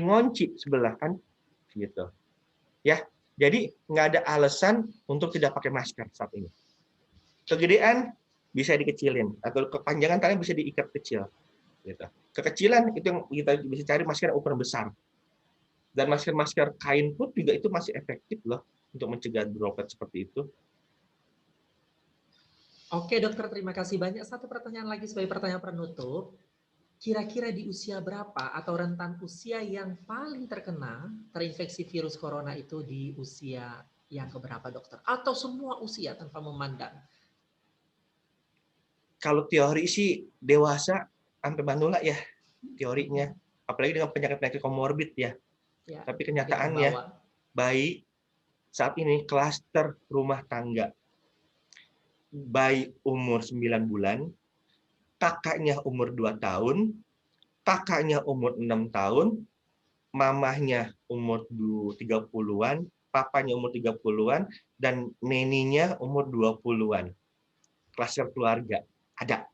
ngonci sebelah kan, gitu. Ya, jadi nggak ada alasan untuk tidak pakai masker saat ini. Kegedean bisa dikecilin atau kepanjangan tali bisa diikat kecil. Gitu. Kekecilan itu yang kita bisa cari masker ukuran besar. Dan masker kain pun juga itu masih efektif loh untuk mencegah droplet seperti itu. Oke dokter, terima kasih banyak. Satu pertanyaan lagi sebagai pertanyaan penutup. Kira-kira di usia berapa atau rentan usia yang paling terkena terinfeksi virus corona itu di usia yang keberapa dokter? Atau semua usia tanpa memandang? Kalau teori sih dewasa sampai manula ya teorinya. Apalagi dengan penyakit-penyakit komorbid ya. Tapi kenyataannya bayi saat ini klaster rumah tangga. Bayi umur 9 bulan, kakaknya umur 2 tahun, kakaknya umur 6 tahun, mamahnya umur 30-an, papanya umur 30-an, dan neninya umur 20-an. Klaster keluarga ada.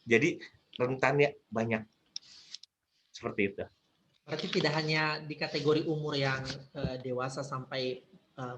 Jadi rentannya banyak. Seperti itu. Berarti tidak hanya di kategori umur yang dewasa sampai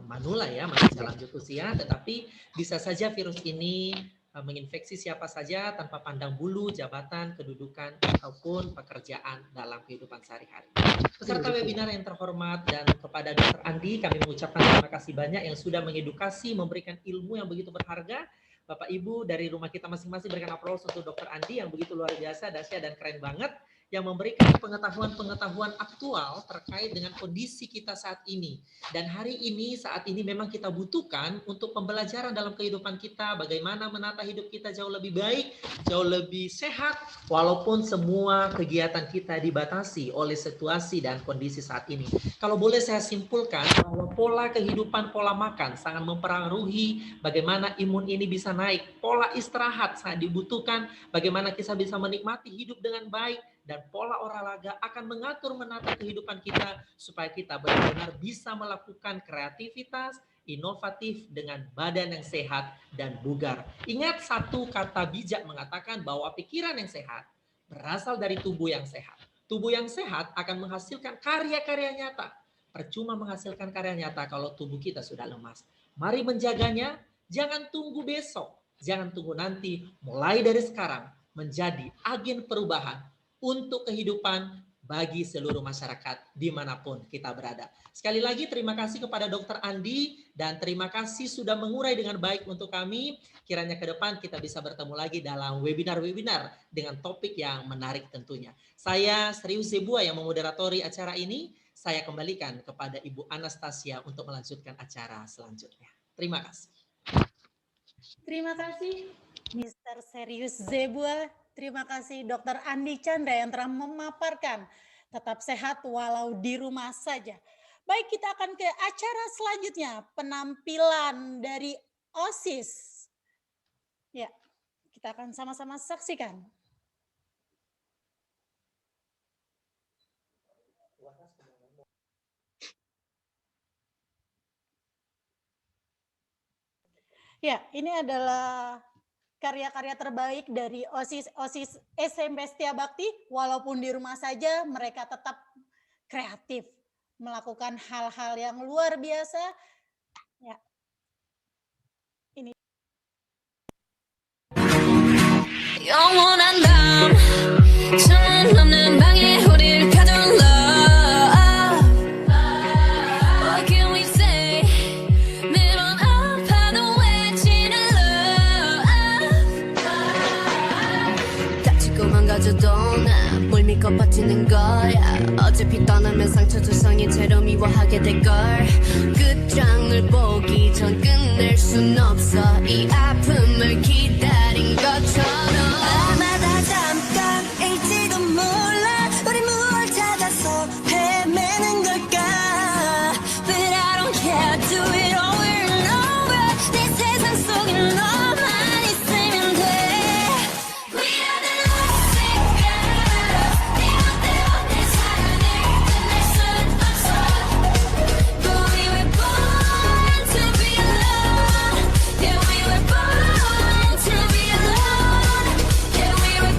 manula ya, masih lanjut usia, tetapi bisa saja virus ini menginfeksi siapa saja tanpa pandang bulu, jabatan, kedudukan, ataupun pekerjaan dalam kehidupan sehari-hari. Peserta webinar yang terhormat dan kepada Dr. Andi, kami mengucapkan terima kasih banyak yang sudah mengedukasi, memberikan ilmu yang begitu berharga. Bapak Ibu dari rumah kita masing-masing berikan aplaus untuk Dr. Andi yang begitu luar biasa, dahsyat dan keren banget. yang memberikan pengetahuan-pengetahuan aktual terkait dengan kondisi kita saat ini. Dan hari ini, saat ini memang kita butuhkan untuk pembelajaran dalam kehidupan kita, bagaimana menata hidup kita jauh lebih baik, jauh lebih sehat, walaupun semua kegiatan kita dibatasi oleh situasi dan kondisi saat ini. Kalau boleh saya simpulkan bahwa pola kehidupan, pola makan sangat mempengaruhi bagaimana imun ini bisa naik. Pola istirahat sangat dibutuhkan, bagaimana kita bisa menikmati hidup dengan baik, dan pola olahraga akan mengatur menata kehidupan kita supaya kita benar-benar bisa melakukan kreativitas, inovatif dengan badan yang sehat dan bugar. Ingat satu kata bijak mengatakan bahwa pikiran yang sehat berasal dari tubuh yang sehat. Tubuh yang sehat akan menghasilkan karya-karya nyata. Percuma menghasilkan karya nyata kalau tubuh kita sudah lemas. Mari menjaganya, jangan tunggu besok, jangan tunggu nanti, mulai dari sekarang menjadi agen perubahan untuk kehidupan bagi seluruh masyarakat dimanapun kita berada. Sekali lagi terima kasih kepada Dr. Andi dan terima kasih sudah mengurai dengan baik untuk kami. Kiranya ke depan kita bisa bertemu lagi dalam webinar-webinar dengan topik yang menarik tentunya. Saya Serius Zebua yang memoderatori acara ini. Saya kembalikan kepada Ibu Anastasia untuk melanjutkan acara selanjutnya. Terima kasih. Terima kasih Mr. Serius Zebua. Terima kasih Dr. Andi Chandra yang telah memaparkan tetap sehat walau di rumah saja. Baik, kita akan ke acara selanjutnya, penampilan dari OSIS. Ya, kita akan sama-sama saksikan. Ya, ini adalah karya-karya terbaik dari OSIS SMP Setia Bakti. Walaupun di rumah saja, mereka tetap kreatif, melakukan hal-hal yang luar biasa. Ya, ini. 영원한 남 정은 없는 방에 우릴 가둔 love. What can we say? 매번 아파도 외치는 love. 다치고 망가져도 난 뭘 믿고 버티는 거야. 어차피 떠나면 상처 조성이 채로 미워하게 될걸. 끝장을 보기 전 끝낼 순 없어. 이 아픔을 기다린 것처럼. 아마도 잠깐일지도 몰라. 우리 무얼 찾아서 헤매는 걸까. But I don't care. Do it over and over. 내 세상 속에 너만 있으면 돼. We are the lost girls. 네 멋대로 내 사랑을 끝낼 순 없어. But we were born to be alone. Yeah, we were born to be alone. Yeah, we were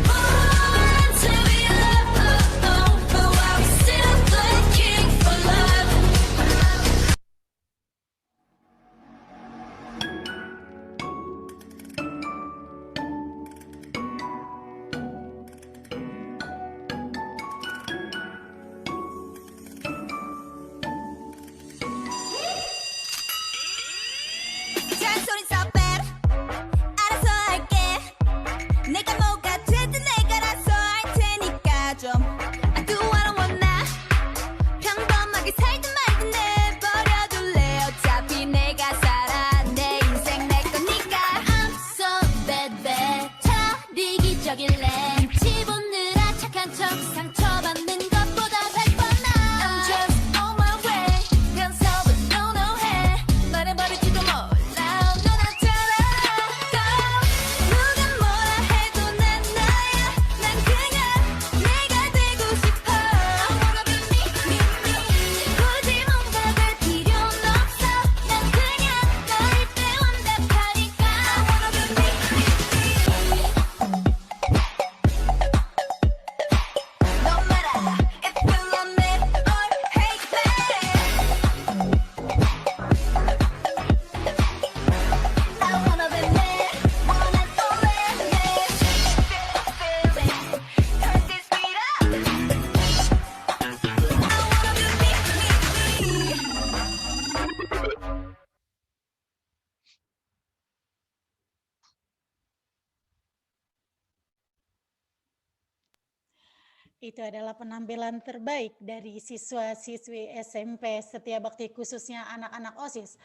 Itu adalah penampilan terbaik dari siswa-siswi SMP Setia Bakti, khususnya anak-anak OSIS.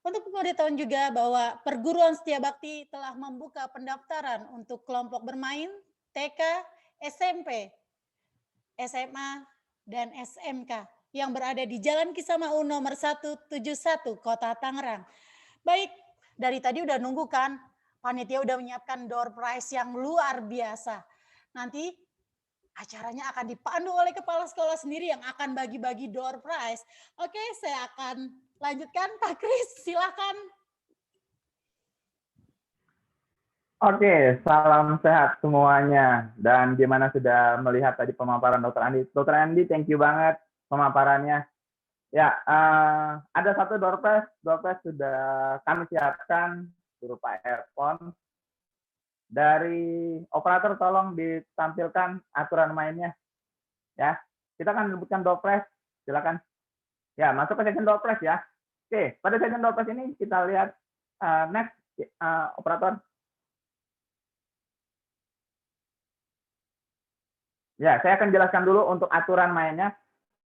Untuk pemberitahuan juga bahwa perguruan Setia Bakti telah membuka pendaftaran untuk kelompok bermain TK, SMP, SMA, dan SMK yang berada di Jalan Kisamaun nomor 171 Kota Tangerang. Baik, dari tadi udah nunggu kan, panitia udah menyiapkan door prize yang luar biasa. Nanti acaranya akan dipandu oleh kepala sekolah sendiri yang akan bagi-bagi door prize. Oke, saya akan lanjutkan. Pak Kris, silakan. Oke, salam sehat semuanya. Dan gimana sudah melihat tadi pemaparan Dr. Andi? Dr. Andi, thank you banget pemaparannya. Ya, ada satu door prize sudah kami siapkan berupa earphone. Dari operator tolong ditampilkan aturan mainnya. Ya, kita akan menyebutkan door prize. Silakan. Ya, masuk ke session door prize ya. Oke, pada session door prize ini kita lihat next operator. Ya, saya akan jelaskan dulu untuk aturan mainnya.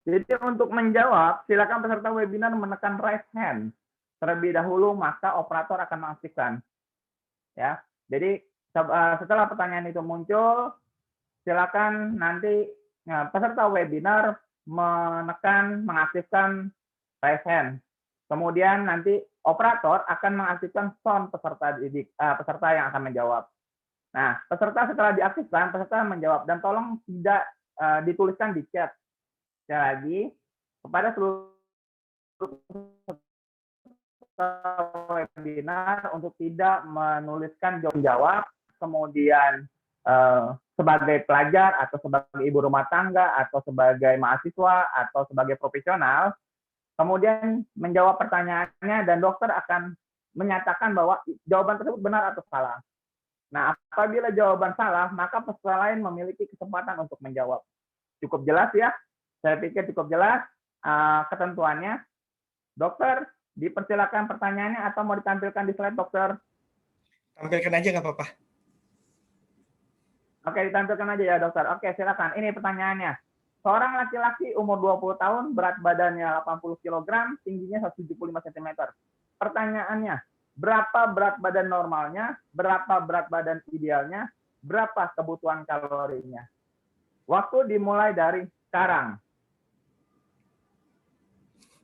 Jadi untuk menjawab, silakan peserta webinar menekan raise hand terlebih dahulu, maka operator akan mengaktifkan. Ya, jadi setelah pertanyaan itu muncul, silakan nanti peserta webinar mengaktifkan raise hand. Kemudian nanti operator akan mengaktifkan sound peserta yang akan menjawab. Nah, peserta setelah diaktifkan, peserta menjawab, dan tolong tidak dituliskan di chat. Sekali lagi, kepada seluruh webinar untuk tidak menuliskan jawab, kemudian sebagai pelajar atau sebagai ibu rumah tangga atau sebagai mahasiswa atau sebagai profesional, kemudian menjawab pertanyaannya dan dokter akan menyatakan bahwa jawaban tersebut benar atau salah. Nah, apabila jawaban salah, maka peserta lain memiliki kesempatan untuk menjawab. Cukup jelas ya? Saya pikir cukup jelas ketentuannya. Dokter, dipersilakan pertanyaannya atau mau ditampilkan di slide, dokter? Tampilkan aja nggak apa-apa. Oke, ditampilkan aja ya, dokter. Oke, silakan. Ini pertanyaannya. Seorang laki-laki umur 20 tahun, berat badannya 80 kg, tingginya 175 cm. Pertanyaannya, berapa berat badan normalnya, berapa berat badan idealnya, berapa kebutuhan kalorinya? Waktu dimulai dari sekarang.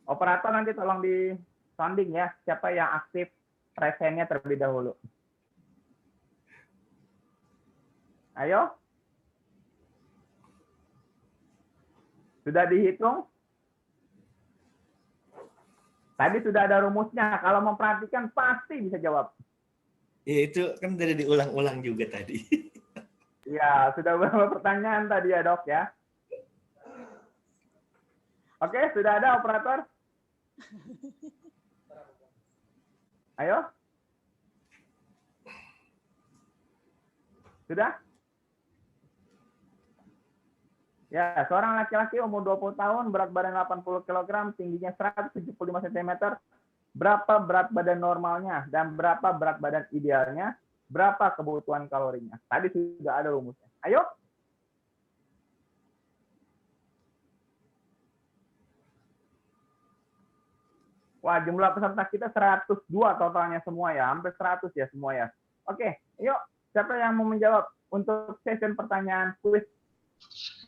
Operator nanti tolong di sounding ya, siapa yang aktif raise hand-nya terlebih dahulu. Ayo. Sudah dihitung? Tadi sudah ada rumusnya. Kalau memperhatikan pasti bisa jawab. Ya, itu kan dari diulang-ulang juga tadi. Ya, sudah beberapa pertanyaan tadi ya, Dok ya. Oke, sudah ada operator? Ayo. Sudah? Ya, seorang laki-laki umur 20 tahun, berat badan 80 kg, tingginya 175 cm. Berapa berat badan normalnya dan berapa berat badan idealnya? Berapa kebutuhan kalorinya? Tadi sudah ada rumusnya. Ayo. Wah, jumlah peserta kita 102 totalnya semua ya. Hampir 100 ya semua ya. Oke, yuk. Siapa yang mau menjawab untuk session pertanyaan kuis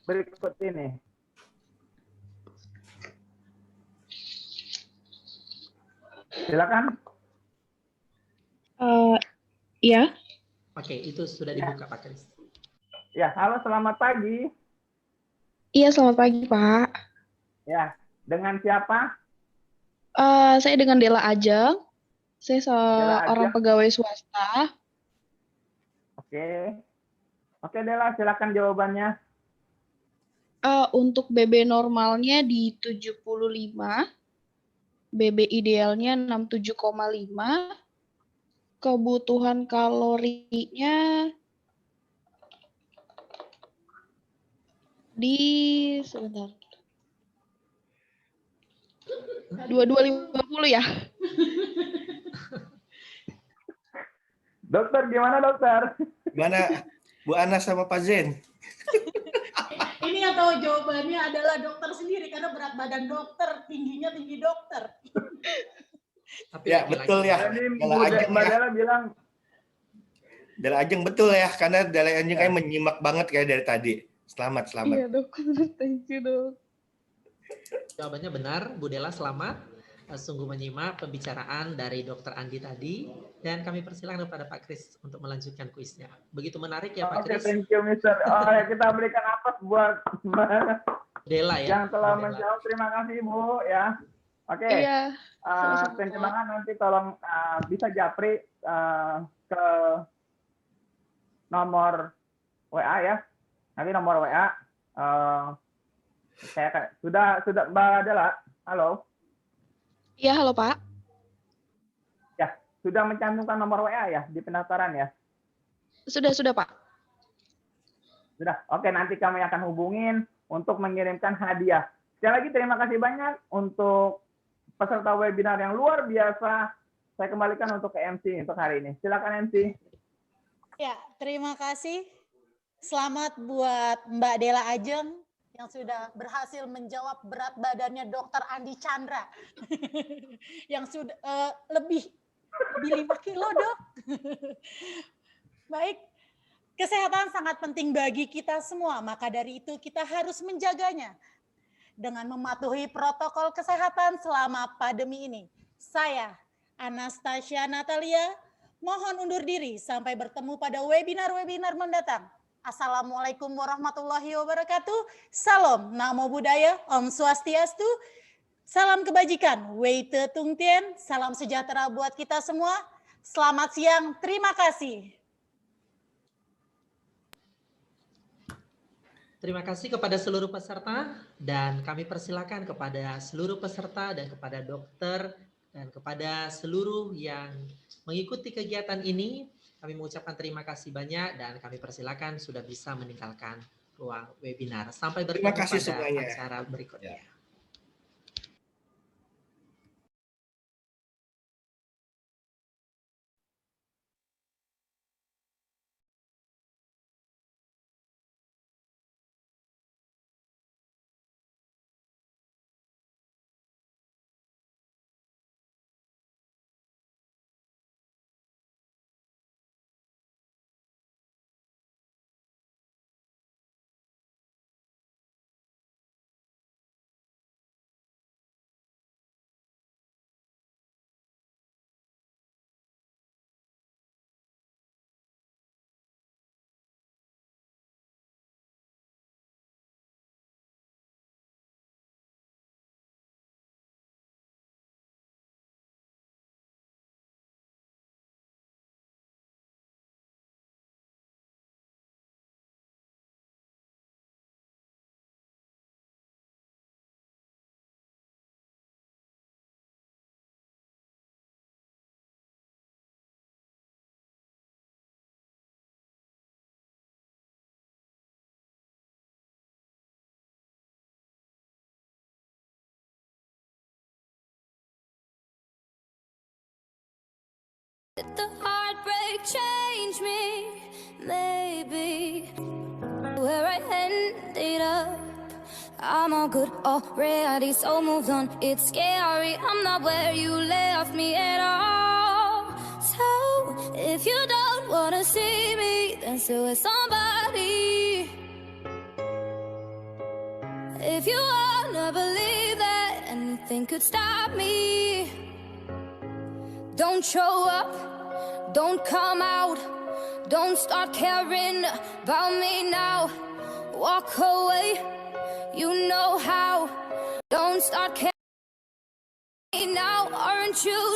berikut ini? Silakan. Ya. Oke, itu sudah dibuka Pak Kris. Ya, halo, selamat pagi. Iya, selamat pagi, Pak. Ya, dengan siapa? Saya dengan Dela Ajeng. Saya seorang pegawai swasta. Oke. Oke, Dela, silakan jawabannya. Untuk BB normalnya di 75, BB idealnya 67,5, kebutuhan kalorinya di sebentar. 2250 ya. Dokter, gimana dokter? Gimana Bu Ana sama Pak Zen? Ini yang tahu jawabannya adalah dokter sendiri karena berat badan dokter, tingginya tinggi dokter. Tapi Ya, laki-laki. betul ya. Jadi Dela Ajeng Mbak ya. Dela bilang, Dela Ajeng betul ya, karena Dela Ajeng kayak menyimak banget kayak dari tadi. Selamat. Iya dok, thank you dok. Jawabannya benar, Bu Dela, selamat. Sungguh menyimak pembicaraan dari Dr. Andi tadi, dan kami persilakan kepada Pak Kris untuk melanjutkan kuisnya. Begitu menarik ya Pak oke, Kris. thank you, Mister. Oh, ya, kita berikan nafas buat Dela ya. yang telah Bu Dela. menjawab. Terima kasih, Bu. Ya, oke. Iya. Penjelasan nanti tolong bisa japri ke nomor WA ya. Nanti nomor WA. Saya sudah Mbak Dela. Halo. Iya, halo Pak. Ya, sudah mencantumkan nomor WA ya di pendaftaran ya. Sudah Pak. Sudah. Oke, nanti kami akan hubungin untuk mengirimkan hadiah. Sekali lagi terima kasih banyak untuk peserta webinar yang luar biasa. Saya kembalikan untuk ke MC untuk hari ini. Silakan MC. Ya, terima kasih. Selamat buat Mbak Dela Ajeng yang sudah berhasil menjawab berat badannya Dr. Andi Chandra. Yang sudah lebih 5 kilo, Dok. Baik. Kesehatan sangat penting bagi kita semua, maka dari itu kita harus menjaganya dengan mematuhi protokol kesehatan selama pandemi ini. Saya, Anastasia Natalia, mohon undur diri sampai bertemu pada webinar-webinar mendatang. Assalamualaikum warahmatullahi wabarakatuh. Salam, Namo Buddhaya, Om Swastiastu. Salam kebajikan, Wei Te Tung Tien. Salam sejahtera buat kita semua. Selamat siang, terima kasih. Terima kasih kepada seluruh peserta, dan kami persilakan kepada seluruh peserta dan kepada dokter dan kepada seluruh yang mengikuti kegiatan ini. Kami mengucapkan terima kasih banyak dan kami persilakan sudah bisa meninggalkan ruang webinar. Sampai bertemu Terima kasih pada semuanya. acara berikutnya. Ya. Did the heartbreak change me? Maybe where I ended up, I'm all good already, so moved on. It's scary, I'm not where you left me at all. So if you don't wanna see me, then still with somebody. If you wanna believe that anything could stop me, don't show up, don't come out, don't start caring about me now. Walk away, you know how. Don't start caring now, aren't you?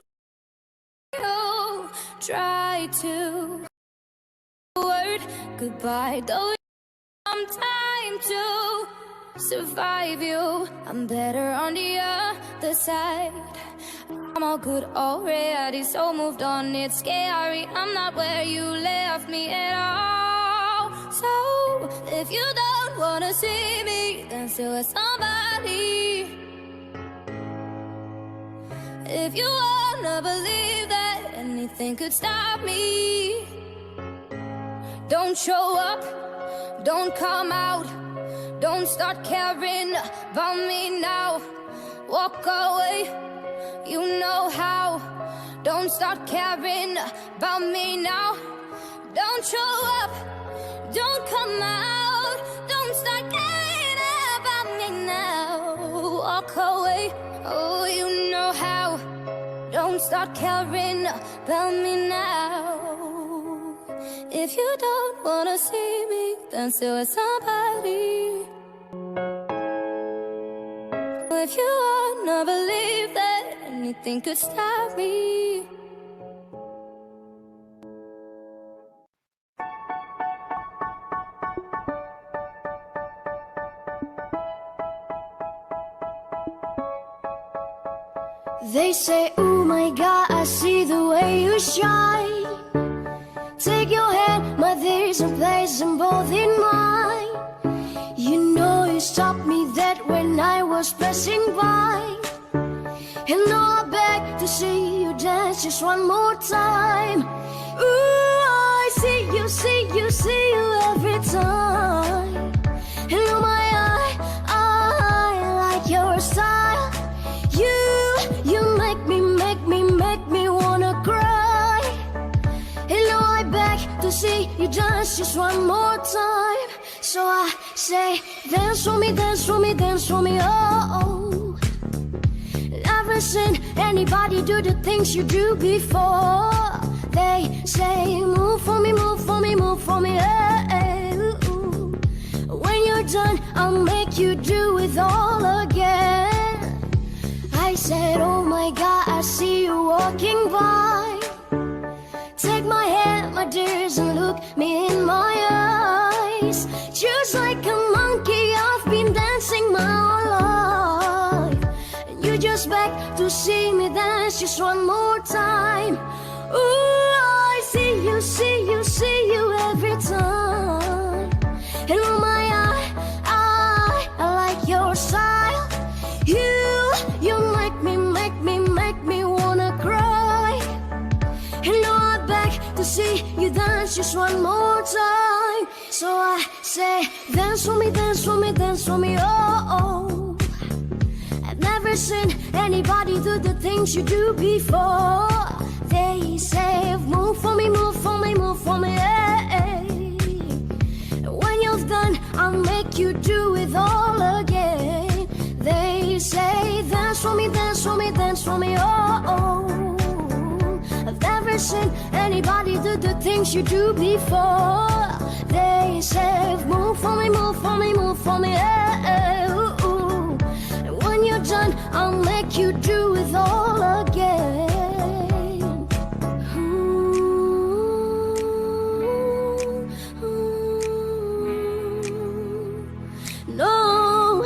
You try to word goodbye, though some time to survive you. I'm better on the other side. I'm all good already, so moved on. It's scary, I'm not where you left me at all. So if you don't wanna see me, then still with somebody. If you wanna believe that anything could stop me, don't show up, don't come out, Don't start caring about me now. Walk away, you know how. Don't start caring about me now. Don't show up, don't come out. Don't start caring about me now. Walk away, oh, you know how. Don't start caring about me now. If you don't wanna see me, then stay with somebody. If you wanna believe that anything could stop me. They say, oh my God, I see the way you shine. Take your hand, my there's a place and both in mine. You know you stopped me dead when I was passing by. And now I beg to see you dance just one more time. Ooh, I see you, see you, see you every time. And oh my, I like your style. You make me wanna cry. And now I beg to see you dance just one more time. So I say, dance for me, dance for me, dance for me, oh. Never seen anybody do the things you do before. They say, move for me, move for me, move for me, hey, ooh. When you're done, I'll make you do it all again. I said, oh my God, I see you walking by. Take my hand, my dears, and look me in my eyes. Just like a monkey, I've been dancing my whole life. And you just beg to see me dance just one more time. Ooh, I see you, see you, see you every time. And oh my, I like your style. You make me wanna cry. And now I beg to see you dance just one more time. So I say, dance for me, dance for me, dance for me, oh. I've never seen anybody do the things you do before. They say, move for me, move for me, move for me, hey. When you're done, I'll make you do it all again. They say, dance for me, dance for me, dance for me, oh. I've never seen anybody do the things you do before. They say, move for me, move for me, move for me, hey, ooh. And when you're done, I'll make you do it all again. No,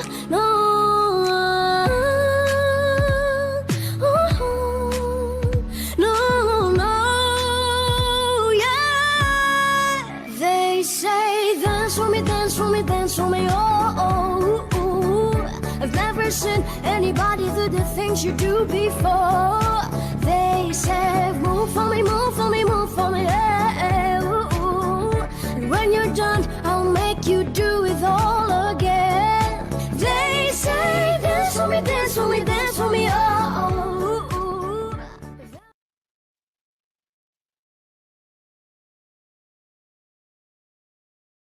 dance for me, oh. I've never seen anybody do the things you do before. They say,